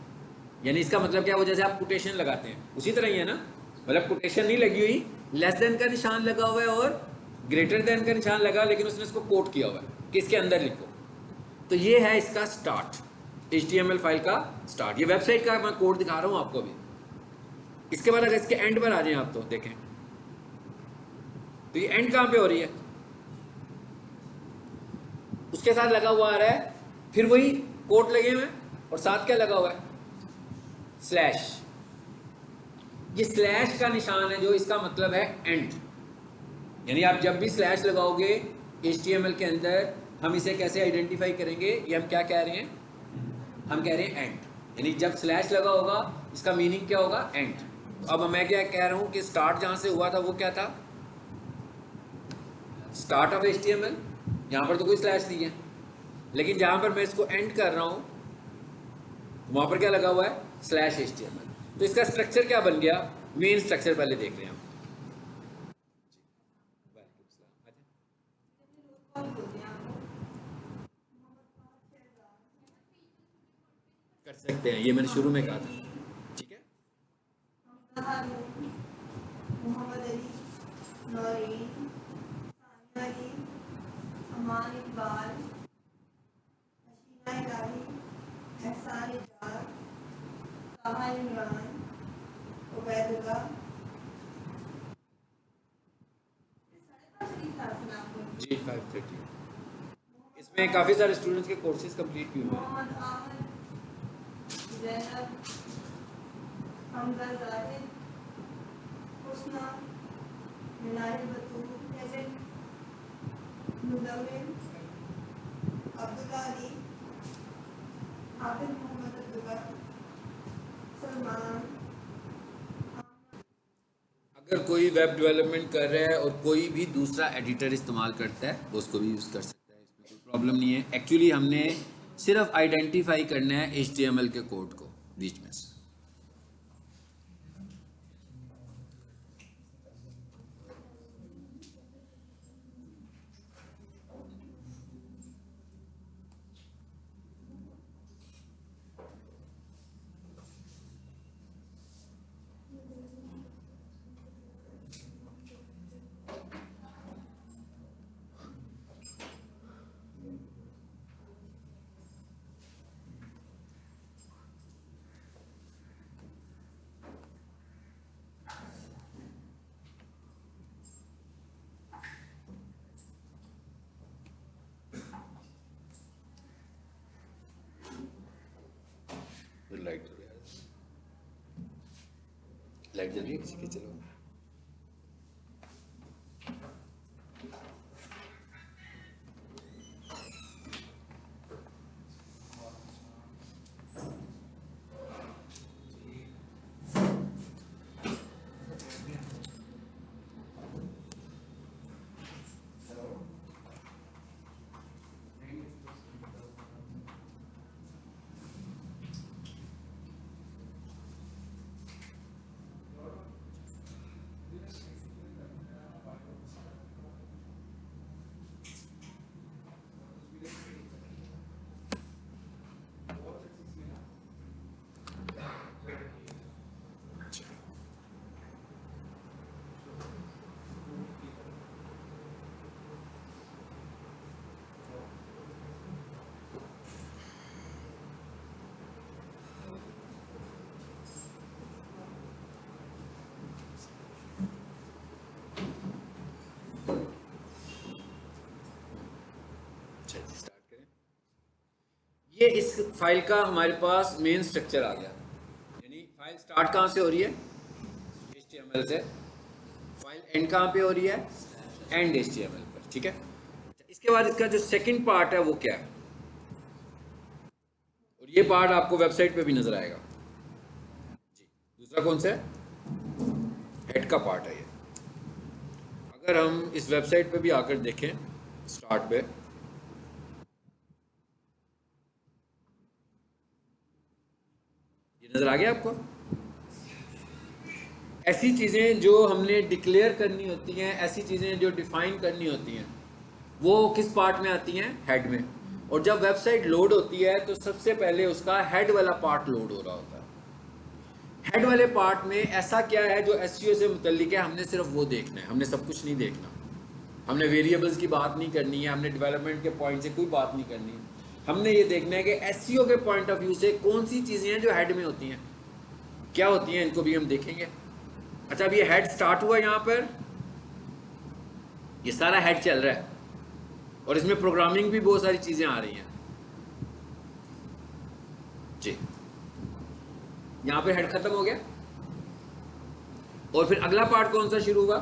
A: यानी इसका मतलब क्या, वो जैसे आप कोटेशन लगाते हैं उसी तरह ही है ना, मतलब कोटेशन नहीं लगी हुई, लेस देन का निशान लगा हुआ है और ग्रेटर देन का निशान लगा, लेकिन उसने इसको कोट किया हुआ है कि इसके अंदर लिखो। तो ये है इसका स्टार्ट, HTML फाइल का स्टार्ट। ये वेबसाइट का मैं कोड दिखा रहा हूँ आपको अभी। इसके बाद अगर इसके एंड पर आ जाए आप तो देखें, तो ये एंड कहाँ पे हो रही है, उसके साथ लगा हुआ आ रहा है, फिर वही कोट लगे हुए हैं और साथ क्या लगा हुआ है, स्लैश। ये स्लैश का निशान है जो इसका मतलब है एंड, यानी आप जब भी स्लैश लगाओगे HTML के अंदर, हम इसे कैसे आइडेंटिफाई करेंगे, ये हम क्या कह रहे हैं, हम कह रहे हैं एंड, यानी जब स्लैश लगा होगा इसका मीनिंग क्या होगा, एंड। तो अब मैं क्या कह रहा हूं कि स्टार्ट जहां से हुआ था वो क्या था, स्टार्ट ऑफ HTML, यहां पर तो कोई स्लैश नहीं है, लेकिन जहां पर मैं इसको एंड कर रहा हूं वहां पर क्या लगा हुआ है, स्लैश HTML। तो इसका स्ट्रक्चर क्या बन गया, मेन स्ट्रक्चर पहले देख रहे हैं हम। कर सकते हैं, ये मैंने शुरू में कहा था, ठीक है।
B: मोहम्मद अली, नौरीन, सानिया अली, अमान इकबाल, हसीना इलाही, एहसान इजार, ताहा इमरान, उबैदुल्लाह।
A: जी 530, इसमें काफ़ी सारे स्टूडेंट्स के कोर्सेज कंप्लीट भी हुए हैं।
B: मोहम्मद आहमद, ज़ैनब, हमजा ज़ाहिद, हुस्ना, मिनार बतूल, मुज़म्मिल, अब्दुल्ला अली, हाफिज़ मोहम्मद अब्दुल्ला, सलमान।
A: अगर कोई वेब डेवलपमेंट कर रहा है और कोई भी दूसरा एडिटर इस्तेमाल करता है वो उसको भी यूज़ कर सकता है, इसमें कोई प्रॉब्लम नहीं है। एक्चुअली हमने सिर्फ आइडेंटिफाई करना है HTML के कोड को बीच में से। लाइट लाइट जल रही है किसी की, चलो। स्टार्ट करें। ये इस फाइल का हमारे पास मेन स्ट्रक्चर आ गया, यानी फाइल स्टार्ट कहाँ से हो रही है, HTML से। फाइल एंड कहाँ पे हो रही है, एंड HTML पर, ठीक है। इसके बाद इसका जो सेकंड पार्ट है वो क्या है, और ये पार्ट आपको वेबसाइट पे भी नजर आएगा जी। दूसरा कौन सा है, हेड का पार्ट है ये। अगर हम इस वेबसाइट पे भी आकर देखें स्टार्ट पे, ये नजर आ गया आपको। ऐसी चीज़ें जो हमने डिक्लेयर करनी होती हैं, ऐसी चीज़ें जो डिफाइन करनी होती हैं, वो किस पार्ट में आती हैं, हेड में। और जब वेबसाइट लोड होती है तो सबसे पहले उसका हेड वाला पार्ट लोड हो रहा होता है। हेड वाले पार्ट में ऐसा क्या है जो SEO से मुतल्लिक है, हमने सिर्फ वो देखना है, हमने सब कुछ नहीं देखना। हमने वेरिएबल्स की बात नहीं करनी है, हमने डेवलपमेंट के पॉइंट से कोई बात नहीं करनी है। हमने ये देखना है कि SEO के पॉइंट ऑफ व्यू से कौन सी चीज़ें हैं जो हेड में होती हैं, क्या होती हैं, इनको भी हम देखेंगे। अच्छा, अब ये हेड स्टार्ट हुआ, यहाँ पर ये सारा हेड चल रहा है, और इसमें प्रोग्रामिंग भी बहुत सारी चीज़ें आ रही हैं जी। यहाँ पे हेड खत्म हो गया और फिर अगला पार्ट कौन सा शुरू हुआ?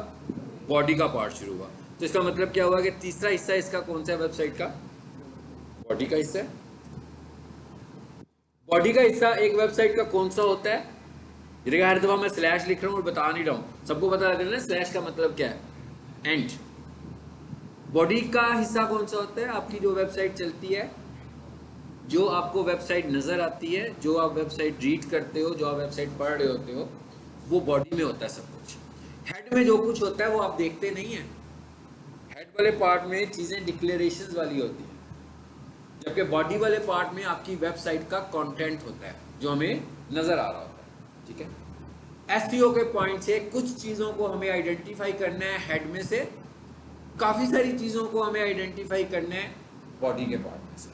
A: बॉडी का पार्ट शुरू हुआ। तो इसका मतलब क्या हुआ कि तीसरा हिस्सा इसका कौन सा है वेबसाइट का? बॉडी का हिस्सा है। बॉडी का हिस्सा एक वेबसाइट का कौन सा होता है? ये देखिए हर दफा मैं स्लैश लिख रहा हूँ और बता नहीं रहा हूँ, सबको पता लग रहा है ना स्लैश का मतलब क्या है? एंड। बॉडी का हिस्सा कौन सा होता है? आपकी जो वेबसाइट चलती है, जो आपको वेबसाइट नजर आती है, जो आप वेबसाइट रीड करते हो, जो आप वेबसाइट पढ़ रहे होते हो, वो बॉडी में होता है सब कुछ। हेड में जो कुछ होता है वो आप देखते नहीं है। हेड वाले पार्ट में चीजें डिक्लेरेशंस वाली होती है, जबकि बॉडी वाले पार्ट में आपकी वेबसाइट का कंटेंट होता है जो हमें नजर आ रहा होता है। ठीक है। एसईओ के पॉइंट से कुछ चीजों को हमें आइडेंटिफाई करना है हेड में से, काफी सारी चीजों को हमें आइडेंटिफाई करना है बॉडी के पार्ट में से।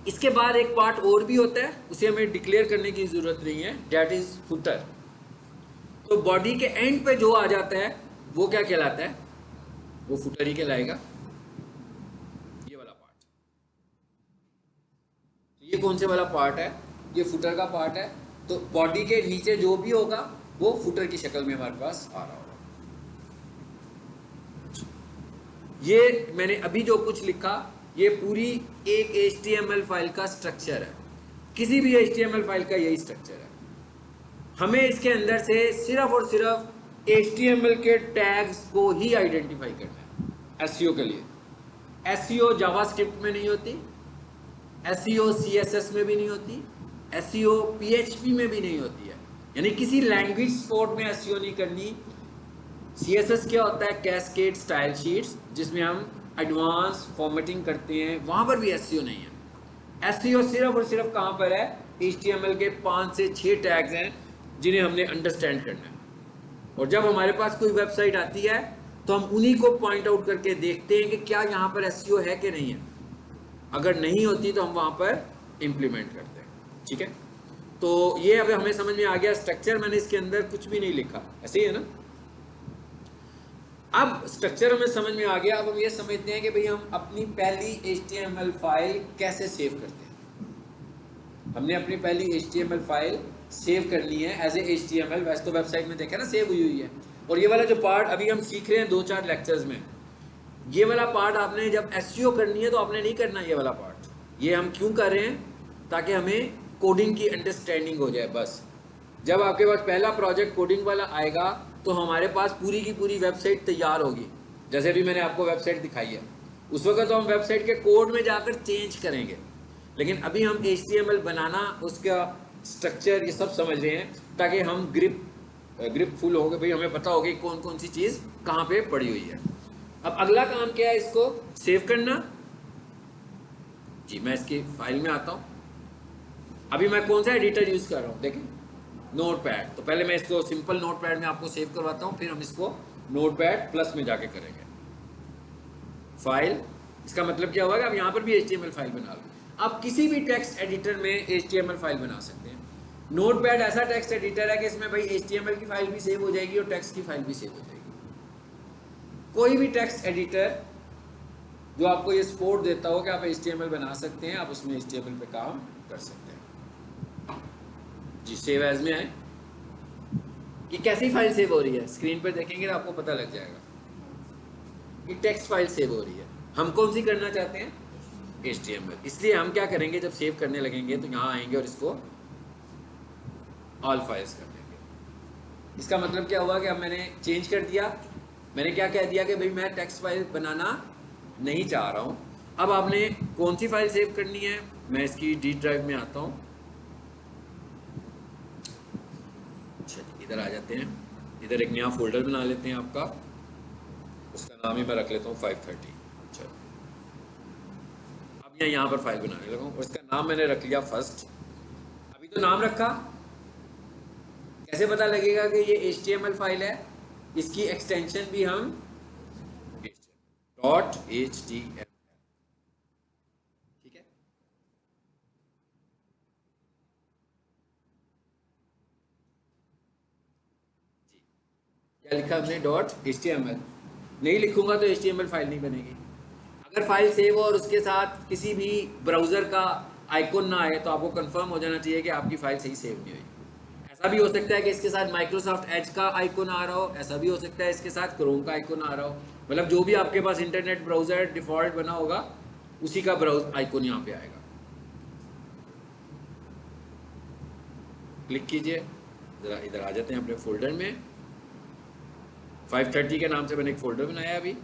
A: इसके बाद एक पार्ट और भी होता है, उसे हमें डिक्लेयर करने की जरूरत नहीं है, दैट इज फुटर। तो बॉडी के एंड पे जो आ जाता है वो क्या कहलाता है? वो फुटर ही कहलाएगा। ये वाला पार्ट, तो ये कौन से वाला पार्ट है? ये फुटर का पार्ट है। तो बॉडी के नीचे जो भी होगा वो फुटर की शक्ल में हमारे पास आ रहा होगा। ये मैंने अभी जो कुछ लिखा, ये पूरी एक HTML फाइल का स्ट्रक्चर है। किसी भी HTML फाइल का यही स्ट्रक्चर है। हमें इसके अंदर से सिर्फ और सिर्फ HTML के टैग्स को ही आइडेंटिफाई करना है एसईओ के लिए। एसईओ जावास्क्रिप्ट में नहीं होती, एसईओ CSS में भी नहीं होती, एसईओ PHP में भी नहीं होती है, यानी किसी लैंग्वेज सपोर्ट में एसईओ नहीं करनी। CSS क्या होता है? कैस्केड स्टाइल शीट्स, जिसमें हम एडवांस फॉर्मेटिंग करते हैं, वहां पर भी एसईओ नहीं है। एसईओ सिर्फ और सिर्फ कहां पर है? HTML के 5 से 6 टैग्स हैं जिन्हें हमने अंडरस्टैंड करना है, और जब हमारे पास कोई वेबसाइट आती है तो हम उन्हीं को पॉइंट आउट करके देखते हैं कि क्या यहाँ पर एसईओ है कि नहीं है। अगर नहीं होती तो हम वहां पर इंप्लीमेंट करते हैं। ठीक है। तो ये अब हमें समझ में आ गया स्ट्रक्चर। मैंने इसके अंदर कुछ भी नहीं लिखा, ऐसे ही है ना। अब स्ट्रक्चर हमें समझ में आ गया। अब हम ये समझते हैं कि भाई हम अपनी पहली HTML फाइल कैसे सेव करते हैं। हमने अपनी पहली HTML फाइल सेव करनी है एज ए HTML। वैसे तो वेबसाइट में देखा ना सेव हुई हुई है। और ये वाला जो पार्ट अभी हम सीख रहे हैं 2-4 लेक्चर्स में, ये वाला पार्ट आपने जब एसईओ करनी है तो आपने नहीं करना ये वाला पार्ट। ये हम क्यों कर रहे हैं? ताकि हमें कोडिंग की अंडरस्टैंडिंग हो जाए बस। जब आपके पास पहला प्रोजेक्ट कोडिंग वाला आएगा तो हमारे पास पूरी की पूरी वेबसाइट तैयार होगी। जैसे भी मैंने आपको वेबसाइट दिखाई है, उस वक्त तो हम वेबसाइट के कोड में जाकर चेंज करेंगे, लेकिन अभी हम HTML बनाना, उसका स्ट्रक्चर, ये सब समझ रहे हैं ताकि हम ग्रिप फुल हो गए, भाई हमें पता होगी कौन कौन सी चीज़ कहाँ पे पड़ी हुई है। अब अगला काम क्या है? इसको सेव करना। जी मैं इसकी फाइल में आता हूँ। अभी मैं कौन सा एडिटर यूज़ कर रहा हूँ देखें, नोटपैड। तो पहले मैं इसको सिंपल नोटपैड में आपको सेव करवाता हूँ, फिर हम इसको नोटपैड प्लस में जाके करेंगे। फाइल, इसका मतलब क्या हुआ कि आप यहाँ पर भी HTML फाइल बना लो। आप किसी भी टेक्स्ट एडिटर में HTML फाइल बना सकते हैं। नोटपैड ऐसा टेक्स्ट एडिटर है कि इसमें भाई HTML की फाइल भी सेव हो जाएगी और टेक्स्ट की फाइल भी सेव हो जाएगी। कोई भी टेक्स्ट एडिटर जो आपको ये सपोर्ट देता हो कि आप HTML बना सकते हैं, आप उसमें HTML पे काम कर सकते हैं। जी सेव एज में आए। ये कैसी फाइल सेव हो रही है? स्क्रीन पर देखेंगे तो आपको पता लग जाएगा। ये टेक्स्ट फाइल सेव हो रही है। हम कौन सी करना चाहते हैं? HTML। इसलिए हम क्या करेंगे, जब सेव करने लगेंगे तो यहाँ आएंगे और इसको ऑल फाइल्स कर देंगे। इसका मतलब क्या हुआ कि अब मैंने चेंज कर दिया। मैंने क्या कह दिया कि भाई मैं टेक्स्ट फाइल बनाना नहीं चाह रहा हूँ। अब आपने कौन सी फाइल सेव करनी है? मैं इसकी डी ड्राइव में आता हूँ। अच्छा इधर आ जाते हैं। इधर एक नया फोल्डर बना लेते हैं आपका, उसका नाम ही मैं रख लेता हूँ 530। चलो अब मैं यहाँ पर फाइल बनाने लगा हूँ और इसका नाम मैंने रख लिया फर्स्ट। अभी तो नाम रखा, कैसे पता लगेगा कि ये HTML फाइल है? इसकी एक्सटेंशन भी हम .html, ठीक है। जी क्या लिखा हमने? .html। नहीं लिखूंगा तो HTML फाइल नहीं बनेगी। अगर फाइल सेव हो और उसके साथ किसी भी ब्राउज़र का आइकॉन ना आए तो आपको कंफर्म हो जाना चाहिए कि आपकी फाइल सही सेव नहीं हुई। ऐसा भी हो सकता है कि इसके साथ माइक्रोसॉफ्ट एज का आइकॉन आ रहा हो, ऐसा भी हो सकता है इसके साथ क्रोम का आइकॉन आ रहा हो, मतलब जो भी आपके पास इंटरनेट ब्राउज़र डिफ़ॉल्ट बना होगा उसी का ब्राउज आइकॉन यहाँ पे आएगा। क्लिक कीजिए, ज़रा इधर आ जाते हैं अपने फोल्डर में। 530 के नाम से मैंने एक फ़ोल्डर बनाया अभी,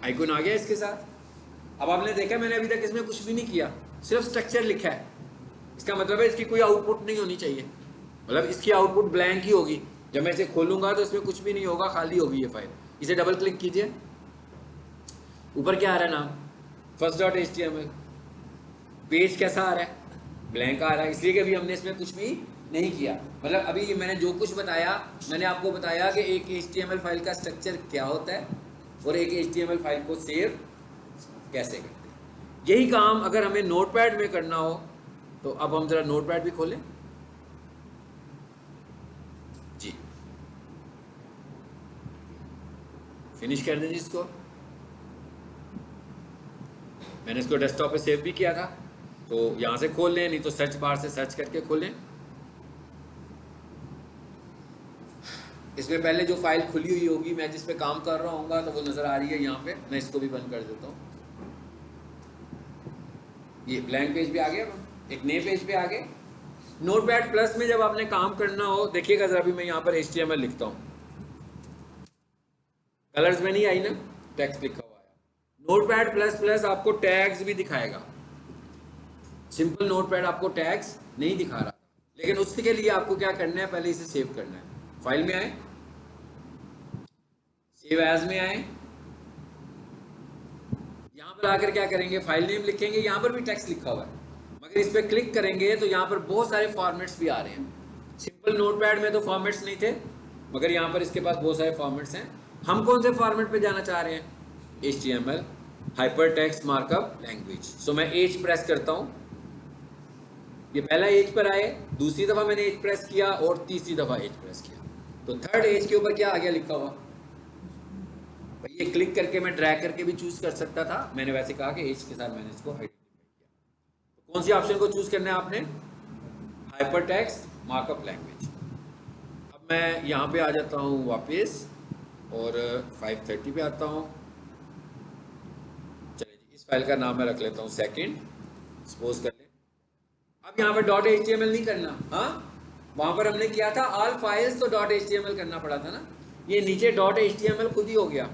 A: आइकॉन आ गया इसके साथ। अब आपने देखा मैंने अभी तक इसमें कुछ भी नहीं किया, सिर्फ स्ट्रक्चर लिखा है। इसका मतलब है इसकी कोई आउटपुट नहीं होनी चाहिए, मतलब इसकी आउटपुट ब्लैंक ही होगी। जब मैं इसे खोलूंगा तो इसमें कुछ भी नहीं होगा, खाली होगी ये फाइल। इसे डबल क्लिक कीजिए, ऊपर क्या आ रहा है नाम, first.html। पेज कैसा आ रहा है, ब्लैंक आ रहा है, इसलिए कि अभी हमने इसमें कुछ भी नहीं किया। मतलब अभी मैंने जो कुछ बताया, मैंने आपको बताया कि एक HTML फाइल का स्ट्रक्चर क्या होता है और एक HTML फाइल को सेव कैसे करते हैं। यही काम अगर हमें नोटपैड में करना हो तो अब हम जरा नोटपैड भी खोलें जी, फिनिश कर दें इसको। मैंने इसको डेस्कटॉप पे सेव भी किया था, तो यहाँ से खोल लें, नहीं तो सर्च बार से सर्च करके खोलें। इसमें पहले जो फाइल खुली हुई होगी, मैं जिस पे काम कर रहा हूँ तो वो नज़र आ रही है यहाँ पे। मैं इसको भी बंद कर देता हूँ। ये ब्लैंक पेज पे आ गया, एक नए पेज पे आ गए। नोटपैड प्लस में जब आपने काम करना हो, देखिएगा जरा, भी मैं यहाँ पर HTML लिखता हूँ, कलर्स में नहीं आई ना, टेक्स्ट लिखा हुआ है। नोटपैड प्लस प्लस आपको टैग्स भी दिखाएगा। सिंपल नोटपैड आपको टैग्स नहीं दिखा रहा, लेकिन उसके लिए आपको क्या करना है, पहले इसे सेव करना है। फाइल में आए, सेव एज में आए, यहाँ पर आकर क्या करेंगे, फाइल नेम लिखेंगे। यहाँ पर भी टेक्स्ट लिखा हुआ है, मगर इस पर क्लिक करेंगे तो यहाँ पर बहुत सारे फॉर्मेट्स भी आ रहे हैं। सिंपल नोटपैड में तो फॉर्मेट्स नहीं थे, मगर यहाँ पर इसके पास बहुत सारे फॉर्मेट्स हैं। हम कौन से फॉर्मेट पे जाना चाह रहे हैं, HTML hyper text markup language. So मैं H प्रेस करता हूँ, ये पहला H पर आए, दूसरी दफ़ा मैंने H प्रेस किया और तीसरी दफ़ा H प्रेस किया, तो थर्ड H के ऊपर क्या आ गया लिखा हुआ। ये क्लिक करके मैं ड्रैग करके भी चूज कर सकता था, मैंने वैसे कहा कि H के साथ मैंने इसको आइडेंटिफाई किया। तो कौन सी ऑप्शन को चूज करना है आपने, हाइपर टेक्स्ट मार्कअप लैंग्वेज। अब मैं यहाँ पे आ जाता हूँ वापस और 530 पे आता हूँ। चलिए जी, इस फाइल का नाम मैं रख लेता हूँ सेकंड, सपोज कर ले। अब यहाँ पर .html नहीं करना, हाँ वहाँ पर हमने किया था ऑल फाइल्स, तो .html करना पड़ा था ना। ये नीचे .html खुद ही हो गया,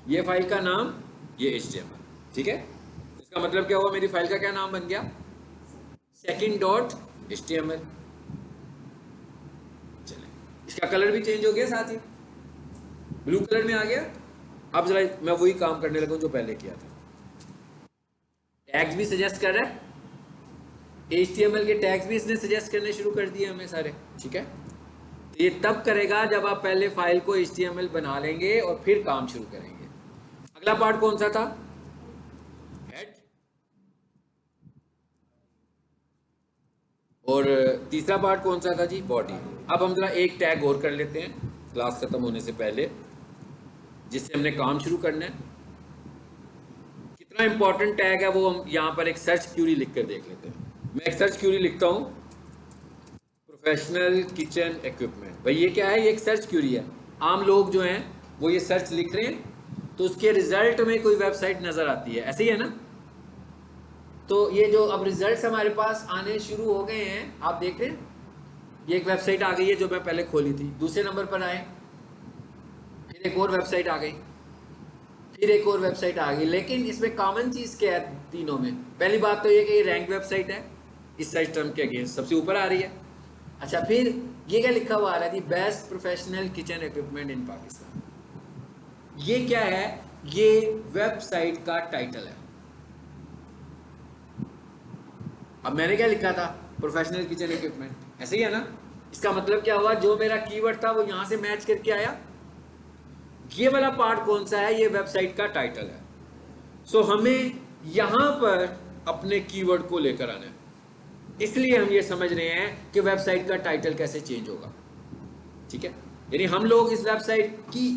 A: ये फाइल का नाम, ये HTML, ठीक है। इसका मतलब क्या हुआ, मेरी फाइल का क्या नाम बन गया, second.html। चले, इसका कलर भी चेंज हो गया, साथ ही ब्लू कलर में आ गया। अब जरा मैं वही काम करने लगा जो पहले किया था। टैग्स भी सजेस्ट कर रहा है, HTML के टैग्स भी इसने सजेस्ट करने शुरू कर दिए हमें सारे, ठीक है। तो ये तब करेगा जब आप पहले फाइल को HTML बना लेंगे और फिर काम शुरू करेंगे। अगला पार्ट कौन सा था, हेड, और तीसरा पार्ट कौन सा था जी, बॉडी। अब हम जरा एक टैग और कर लेते हैं क्लास खत्म होने से पहले, जिससे हमने काम शुरू करना है। कितना इंपॉर्टेंट टैग है वो हम यहाँ पर एक सर्च क्यूरी लिख कर देख लेते हैं। मैं एक सर्च क्यूरी लिखता हूँ, प्रोफेशनल किचन इक्विपमेंट। भाई ये क्या है, ये एक सर्च क्यूरी है। आम लोग जो हैं वो ये सर्च लिख रहे हैं तो उसके रिजल्ट में कोई वेबसाइट नज़र आती है, ऐसे ही है ना। तो ये जो अब रिजल्ट्स हमारे पास आने शुरू हो गए हैं, आप देख रहे हैं, ये एक वेबसाइट आ गई है जो मैं पहले खोली थी। दूसरे नंबर पर आए, फिर एक और वेबसाइट आ गई, फिर एक और वेबसाइट आ गई। लेकिन इसमें कॉमन चीज़ क्या है तीनों में, पहली बात तो ये कि ये रैंक वेबसाइट है, इस सर्च टर्म के अगेंस्ट सबसे ऊपर आ रही है। अच्छा, फिर ये क्या लिखा हुआ आ रहा है, बेस्ट प्रोफेशनल किचन इक्विपमेंट इन पाकिस्तान। ये क्या है, ये वेबसाइट का टाइटल है। अब मैंने क्या लिखा था, प्रोफेशनल किचन इक्विपमेंट, ऐसे ही है ना। इसका मतलब क्या हुआ, जो मेरा कीवर्ड था वो यहां से मैच करके आया। ये वाला पार्ट कौन सा है, ये वेबसाइट का टाइटल है। सो हमें यहां पर अपने कीवर्ड को लेकर आना है। इसलिए हम ये समझ रहे हैं कि वेबसाइट का टाइटल कैसे चेंज होगा, ठीक है। यानी हम लोग इस वेबसाइट की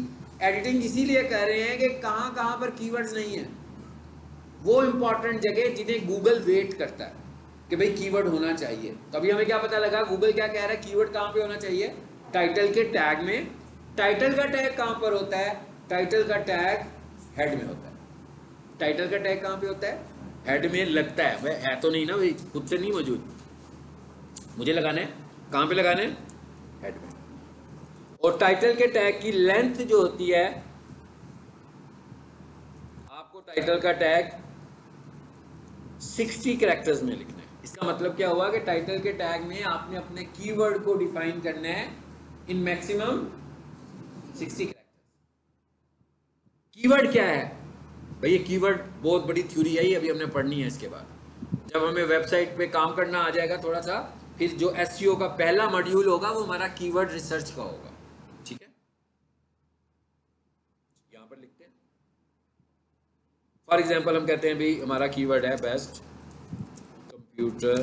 A: एडिटिंग इसीलिए कर रहे हैं कि कहाँ कहाँ पर कीवर्ड्स नहीं है, वो इंपॉर्टेंट जगह जिन्हें गूगल वेट करता है कि भाई कीवर्ड होना चाहिए। तो अभी हमें क्या पता लगा, गूगल क्या कह रहा है, कीवर्ड कहाँ पे होना चाहिए, टाइटल के टैग में। टाइटल का टैग कहाँ पर होता है, टाइटल का टैग हेड में होता है। टाइटल का टैग कहाँ पे होता है, हेड में लगता है। वह है तो नहीं ना भाई, खुद से नहीं मौजूद, मुझे लगाना है। कहाँ पे लगाना है, हेड में। और टाइटल के टैग की लेंथ जो होती है, आपको टाइटल का टैग 60 कैरेक्टर्स में लिखना है। इसका मतलब क्या हुआ कि टाइटल के टैग में आपने अपने कीवर्ड को डिफाइन करना है इन मैक्सिमम 60 कैरेक्टर्स। कीवर्ड क्या है भाई, ये कीवर्ड बहुत बड़ी थ्योरी है, ये अभी हमने पढ़नी है। इसके बाद जब हमें वेबसाइट पे काम करना आ जाएगा थोड़ा सा, फिर जो एसईओ का पहला मॉड्यूल होगा वो हमारा कीवर्ड रिसर्च का होगा। ठीक है, यहां पर लिखते हैं। फॉर एग्जांपल हम कहते हैं भाई हमारा कीवर्ड है best computer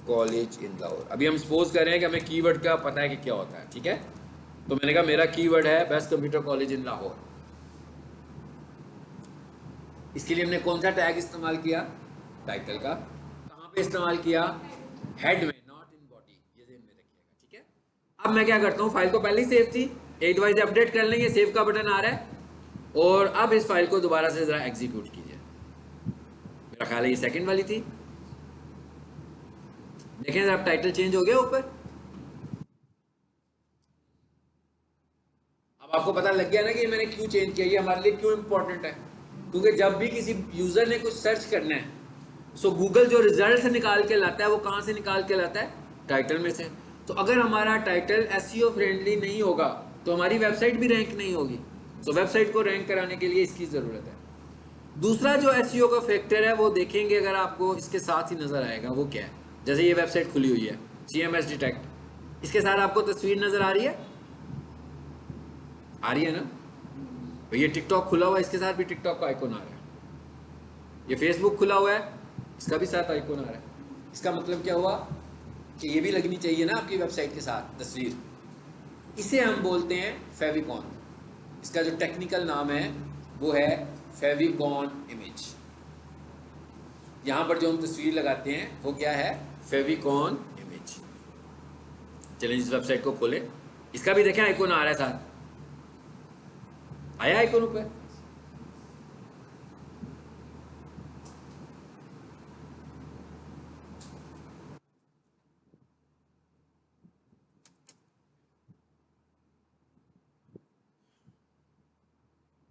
A: college in Lahore. अभी हम सपोज कर रहे हैं कि हमें कीवर्ड का पता है कि क्या होता है। ठीक है, तो मैंने कहा मेरा कीवर्ड है best computer college in Lahore. इसके लिए हमने कौन सा टैग इस्तेमाल किया, टाइटल का। कहाँ पे इस्तेमाल किया, हेड में, नॉट इन बॉडी। ये ध्यान में रखिएगा। ठीक है, अब मैं क्या करता हूँ, फाइल तो पहले ही सेव थी, एक डिवाइस अपडेट कर लेंगे, सेव का बटन आ रहा है। और अब इस फाइल को दोबारा से जरा एग्जीक्यूट कीजिए। मेरा ख्याल है ये सेकंड वाली थी। देखें जरा टाइटल चेंज हो गया ऊपर। अब आपको पता लग गया ना कि मैंने क्यों चेंज किया, ये हमारे लिए क्यों इंपॉर्टेंट है। क्योंकि जब भी किसी यूजर ने कुछ सर्च करना है, सो गूगल जो रिजल्ट निकाल के लाता है वो कहाँ से निकाल के लाता है, टाइटल में से। तो अगर हमारा टाइटल एसईओ फ्रेंडली नहीं होगा तो हमारी वेबसाइट भी रैंक नहीं होगी। तो वेबसाइट को रैंक कराने के लिए इसकी ज़रूरत है। दूसरा जो एसईओ का फैक्टर है वो देखेंगे, अगर आपको इसके साथ ही नज़र आएगा, वो क्या है। जैसे ये वेबसाइट खुली हुई है CMS डिटेक्ट, इसके साथ आपको तस्वीर नज़र आ रही है, आ रही है ना। तो ये टिकटॉक खुला हुआ है, इसके साथ भी टिकटॉक का आइकॉन आ रहा है। ये फेसबुक खुला हुआ है, इसका भी साथ आइकॉन आ रहा है। इसका मतलब क्या हुआ कि ये भी लगनी चाहिए ना आपकी वेबसाइट के साथ तस्वीर। इसे हम बोलते हैं फेविकॉन। इसका जो टेक्निकल नाम है वो है फेविकॉन इमेज। यहाँ पर जो हम तस्वीर लगाते हैं वो क्या है, फेविकॉन इमेज। चलिए इस वेबसाइट को खोलें, इसका भी देखें आइकॉन आ रहा है साथ, आया आइकॉन ऊपर।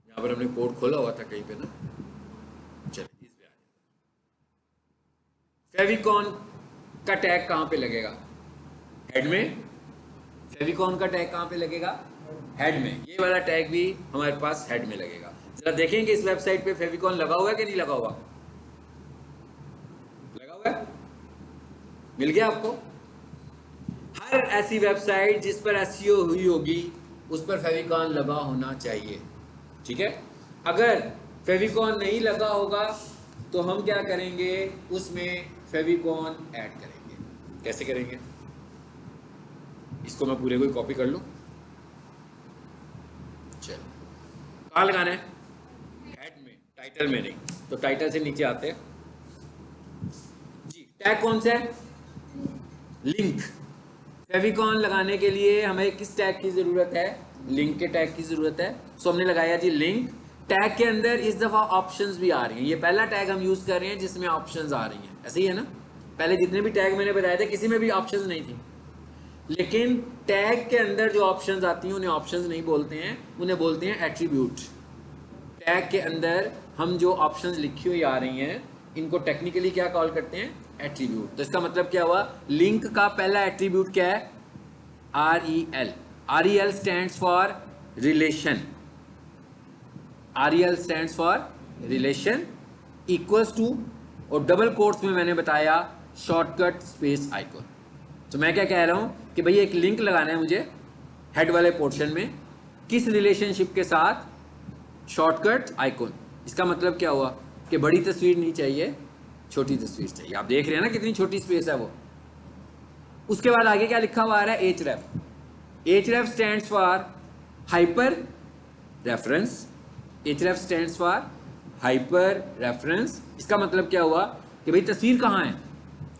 A: यहाँ पर हमने पोर्ट खोला हुआ था कहीं पे ना, चलिए इस पे आ जाए। फेविकॉन का टैग कहाँ पे लगेगा, हेड में। फेविकॉन का टैग कहाँ पे लगेगा, हेड में। ये वाला टैग भी हमारे पास हेड में लगेगा। जरा देखेंगे इस वेबसाइट पे फेविकॉन लगा हुआ है कि नहीं लगा हुआ, लगा हुआ है, मिल गया आपको। हर ऐसी वेबसाइट जिस पर एसईओ हुई होगी उस पर फेविकॉन लगा होना चाहिए। ठीक है, अगर फेविकॉन नहीं लगा होगा तो हम क्या करेंगे, उसमें फेविकॉन ऐड करेंगे। कैसे करेंगे, इसको मैं पूरे को कॉपी कर लूं। चलो कहाँ लगाना है, हेड में, टाइटल में नहीं। तो टाइटल से नीचे आते हैं जी। टैग कौन सा है, लिंक। फेविकॉन लगाने के लिए हमें किस टैग की जरूरत है, लिंक के टैग की जरूरत है। सो हमने लगाया जी लिंक। टैग के अंदर इस दफा ऑप्शंस भी आ रही हैं। ये पहला टैग हम यूज कर रहे हैं जिसमें ऑप्शंस आ रही हैं, ऐसे ही है ना। पहले जितने भी टैग मैंने बताए थे किसी में भी ऑप्शंस नहीं थी, लेकिन टैग के अंदर जो ऑप्शंस आती हैं उन्हें ऑप्शंस नहीं बोलते हैं, उन्हें बोलते हैं एट्रीब्यूट। टैग के अंदर हम जो ऑप्शंस लिखी हुई आ रही हैं इनको टेक्निकली क्या कॉल करते हैं, एट्रीब्यूट। तो इसका मतलब क्या हुआ, लिंक का पहला एट्रीब्यूट क्या है, REL। REL stands for relation. REL stands for relation equals to, और डबल कोट्स में मैंने बताया शॉर्टकट स्पेस आइकन। तो मैं क्या कह रहा हूं कि भाई एक लिंक लगाना है मुझे हेड वाले पोर्शन में, किस रिलेशनशिप के साथ, शॉर्टकट आइकन। इसका मतलब क्या हुआ कि बड़ी तस्वीर नहीं चाहिए, छोटी तस्वीर चाहिए। आप देख रहे हैं ना कितनी छोटी स्पेस है वो। उसके बाद आगे क्या लिखा हुआ आ रहा है, href। href stands for hyper reference. href stands for hyper reference. इसका मतलब क्या हुआ कि भाई तस्वीर कहाँ है,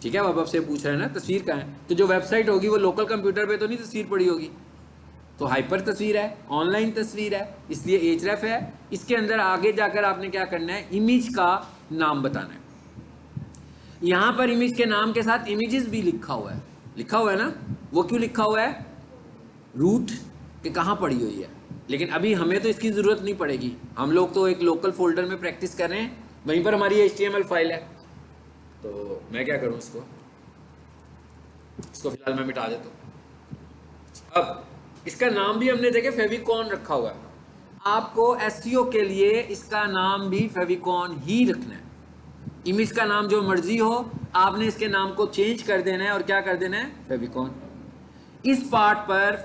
A: ठीक है, अब आपसे पूछ रहे हैं ना तस्वीर कहाँ है, तो जो वेबसाइट होगी वो लोकल कंप्यूटर पे तो नहीं तस्वीर पड़ी होगी, तो हाइपर तस्वीर है, ऑनलाइन तस्वीर है, इसलिए href है. इसके अंदर आगे जाकर आपने क्या करना है, इमेज का नाम बताना है. यहां पर इमेज के नाम के साथ इमेजेस भी लिखा हुआ है, लिखा हुआ है ना, वो क्यों लिखा हुआ है, रूट के कहाँ पड़ी हुई है. लेकिन अभी हमें तो इसकी ज़रूरत नहीं पड़ेगी, हम लोग तो एक लोकल फोल्डर में प्रैक्टिस कर रहे हैं, वहीं पर हमारी HTML फाइल है. तो मैं क्या करूं, इसको फिलहाल मैं मिटा देता हूं. अब इसका नाम भी हमने देखे फेविकॉन रखा हुआ है. आपको SEO के लिए इसका नाम भी फेविकॉन ही रखना है. इमेज का नाम जो मर्जी हो, आपने इसके नाम को चेंज कर देना है और क्या कर देना है, फेविकॉन. इस पार्ट पर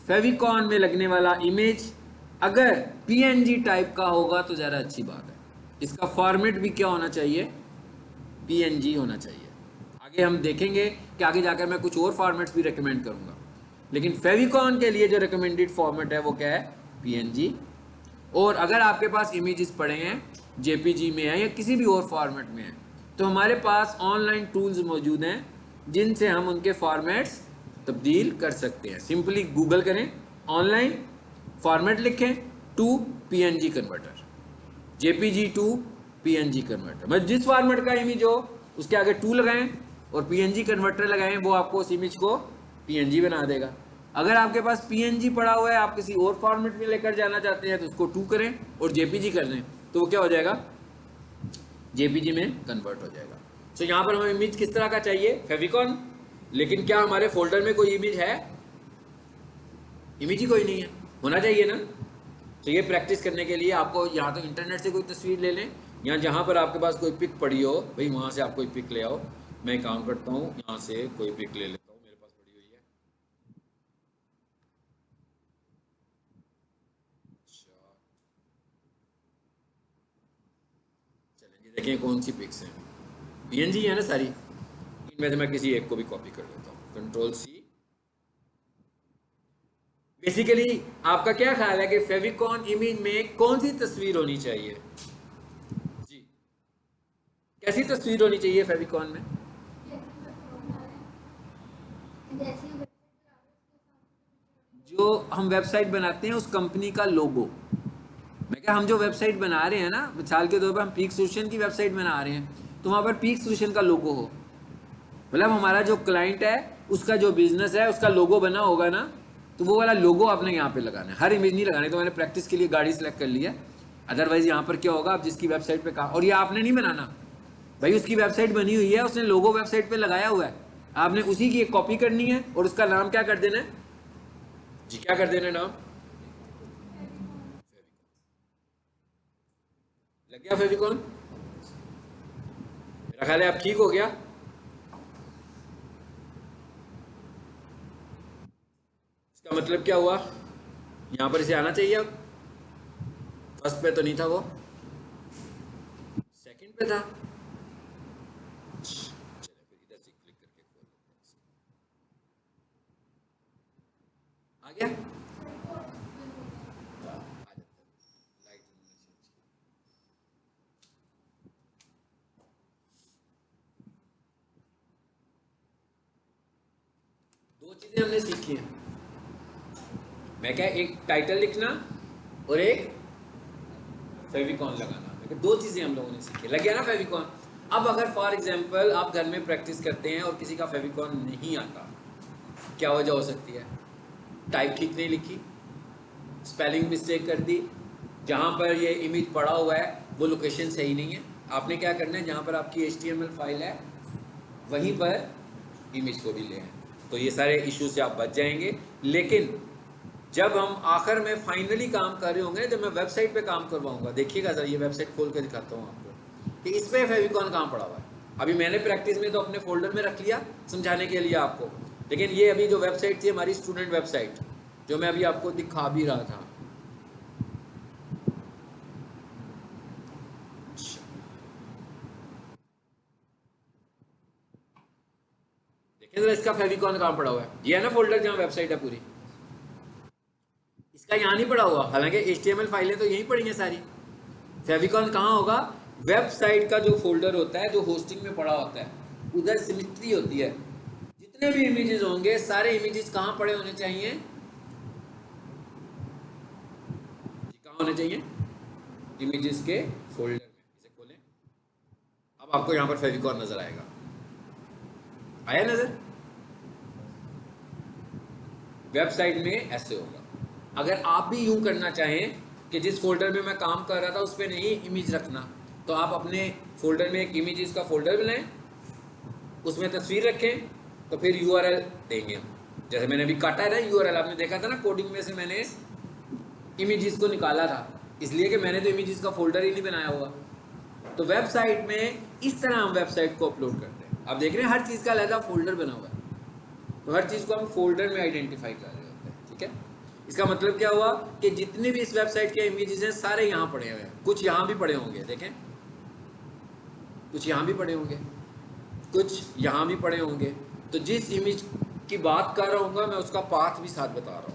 A: फेविकॉन में लगने वाला इमेज अगर PNG टाइप का होगा तो ज़्यादा अच्छी बात है. इसका फॉर्मेट भी क्या होना चाहिए, PNG होना चाहिए. आगे हम देखेंगे कि आगे जाकर मैं कुछ और फॉर्मेट्स भी रिकमेंड करूंगा, लेकिन फेविकॉन के लिए जो रिकमेंडेड फॉर्मेट है वो क्या है, PNG. और अगर आपके पास इमेजेस पड़े हैं JPG में है या किसी भी और फॉर्मेट में है, तो हमारे पास ऑनलाइन टूल्स मौजूद हैं जिनसे हम उनके फॉर्मेट्स तब्दील कर सकते हैं. सिंपली गूगल करें, ऑनलाइन फॉर्मेट लिखें, to PNG converter, JPG to PNG converter. मतलब जिस फॉर्मेट का इमेज हो उसके आगे टू लगाएं और PNG कन्वर्टर लगाएं, वो आपको उस इमेज को PNG बना देगा. अगर आपके पास PNG पड़ा हुआ है, आप किसी और फॉर्मेट में लेकर जाना चाहते हैं, तो उसको टू करें और JPG कर दें, तो वो क्या हो जाएगा, JPG में कन्वर्ट हो जाएगा. तो यहाँ पर हमें इमेज किस तरह का चाहिए, फेविकॉन. लेकिन क्या हमारे फोल्डर में कोई इमेज है, इमेज ही कोई नहीं है, होना चाहिए ना. तो ये प्रैक्टिस करने के लिए आपको यहाँ तो इंटरनेट से कोई तस्वीर ले लें, या जहाँ पर आपके पास कोई पिक पड़ी हो भाई वहाँ से आप कोई पिक ले आओ. मैं काम करता हूँ, यहाँ से कोई पिक ले लेता हूँ, मेरे पास पड़ी हुई है. चलें जी, देखें कौन सी पिक्स हैं. PNG है ना सारी, इनमें से मैं किसी एक को भी कॉपी कर लेता हूँ, Ctrl+C. बेसिकली आपका क्या ख्याल है कि फेविकॉन इमेज में कौन सी तस्वीर होनी चाहिए जी, कैसी तस्वीर होनी चाहिए फेविकॉन में, जो हम वेबसाइट बनाते हैं उस कंपनी का लोगो. मैं क्या, हम जो वेबसाइट बना रहे हैं ना, मिसाल के तौर पर हम पीक सोल्यूशन की वेबसाइट बना रहे हैं, तो वहाँ पर पीक सोल्यूशन का लोगो हो, मतलब हमारा जो क्लाइंट है उसका जो बिजनेस है उसका लोगो बना होगा ना, तो वो वाला लोगो आपने यहाँ पे लगाना है. हर इमेज नहीं लगाना. तो मैंने प्रैक्टिस के लिए गाड़ी सेलेक्ट कर लिया, अदरवाइज यहाँ पर क्या होगा, आप जिसकी वेबसाइट पे कहा, और ये आपने नहीं बनाना भाई, उसकी वेबसाइट बनी हुई है, उसने लोगो वेबसाइट पे लगाया हुआ है, आपने उसी की एक कॉपी करनी है और उसका नाम क्या कर देना है जी, क्या कर देना है नाम, लग गया फेविकॉन. मेरा ख्याल है अब ठीक हो गया. इसका मतलब क्या हुआ, यहाँ पर इसे आना चाहिए. अब फर्स्ट पे तो नहीं था, वो सेकंड पे था. चलो फिर इधर से क्लिक करके खोल लेते हैं. आ गया, लाइट. दो चीजें हमने सीखी हैं. मैं क्या, एक टाइटल लिखना और एक फेविकॉन लगाना. दो चीजें हम लोगों ने सीखी, लग गया ना फेविकॉन. अब अगर फॉर एग्जांपल आप घर में प्रैक्टिस करते हैं और किसी का फेविकॉन नहीं आता, क्या वजह हो सकती है, टाइप ठीक नहीं लिखी, स्पेलिंग मिस्टेक कर दी, जहाँ पर ये इमेज पड़ा हुआ है वो लोकेशन सही नहीं है. आपने क्या करना है, जहाँ पर आपकी HTML फाइल है वहीं पर इमेज को भी ले आए, तो ये सारे इश्यू से आप बच जाएंगे. लेकिन जब हम आखिर में फाइनली काम कर रहे होंगे, जब मैं वेबसाइट पे काम करवाऊंगा, देखिएगा सर, ये वेबसाइट खोल कर दिखाता हूँ आपको कि इस पर फेविकॉन कहाँ पड़ा हुआ है. अभी मैंने प्रैक्टिस में तो अपने फोल्डर में रख लिया समझाने के लिए आपको, लेकिन ये अभी जो वेबसाइट थी हमारी स्टूडेंट वेबसाइट, जो मैं अभी आपको दिखा भी रहा था. देखिए जरा इसका फेविकॉन कहाँ पड़ा हुआ है, ये है ना फोल्डर जहाँ वेबसाइट है पूरी. इसका यहाँ नहीं पड़ा हुआ, हालांकि HTML फाइलें तो यहीं पड़ी हैं सारी। फेविकॉन कहाँ होगा? वेबसाइट का जो फोल्डर होता है, जो होस्टिंग में पड़ा होता है, उधर सिमिट्री होती है। जितने भी इमेजेस होंगे सारे इमेजेस कहाँ पड़े होने चाहिए? कहाँ होने चाहिए? इमेजेस के फोल्डर में। इसे खोलें, अब आपको यहाँ पर फेविकॉन नजर आएगा। आया नजर? वेबसाइट में ऐसे होगा। अगर आप भी यूं करना चाहें कि जिस फोल्डर में मैं काम कर रहा था उस पर नहीं इमेज रखना, तो आप अपने फोल्डर में एक इमेजेस का फोल्डर बनाएं, उसमें तस्वीर रखें, तो फिर URL देंगे। जैसे मैंने अभी काटा है ना URL, आपने देखा था ना कोडिंग में से मैंने इमेजेस को निकाला था, इसलिए कि मैंने तो इमेजेस का फोल्डर ही नहीं बनाया हुआ। तो वेबसाइट में इस तरह हम वेबसाइट को अपलोड करते हैं। आप देख रहे हैं हर चीज़ का अलग फोल्डर बना हुआ है, तो हर चीज़ को हम फोल्डर में आइडेंटिफाई कर रहे होते हैं। ठीक है, इसका मतलब क्या हुआ कि जितने भी इस वेबसाइट के इमेजेस हैं सारे यहाँ पड़े हुए हैं। कुछ यहाँ भी पड़े होंगे, देखें, कुछ यहाँ भी पड़े होंगे, कुछ यहाँ भी पड़े होंगे। तो जिस इमेज की बात कर रहा हूँ मैं उसका पाथ भी साथ बता रहा हूँ।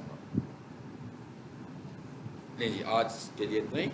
A: नहीं जी, आज के लिए इतना ही।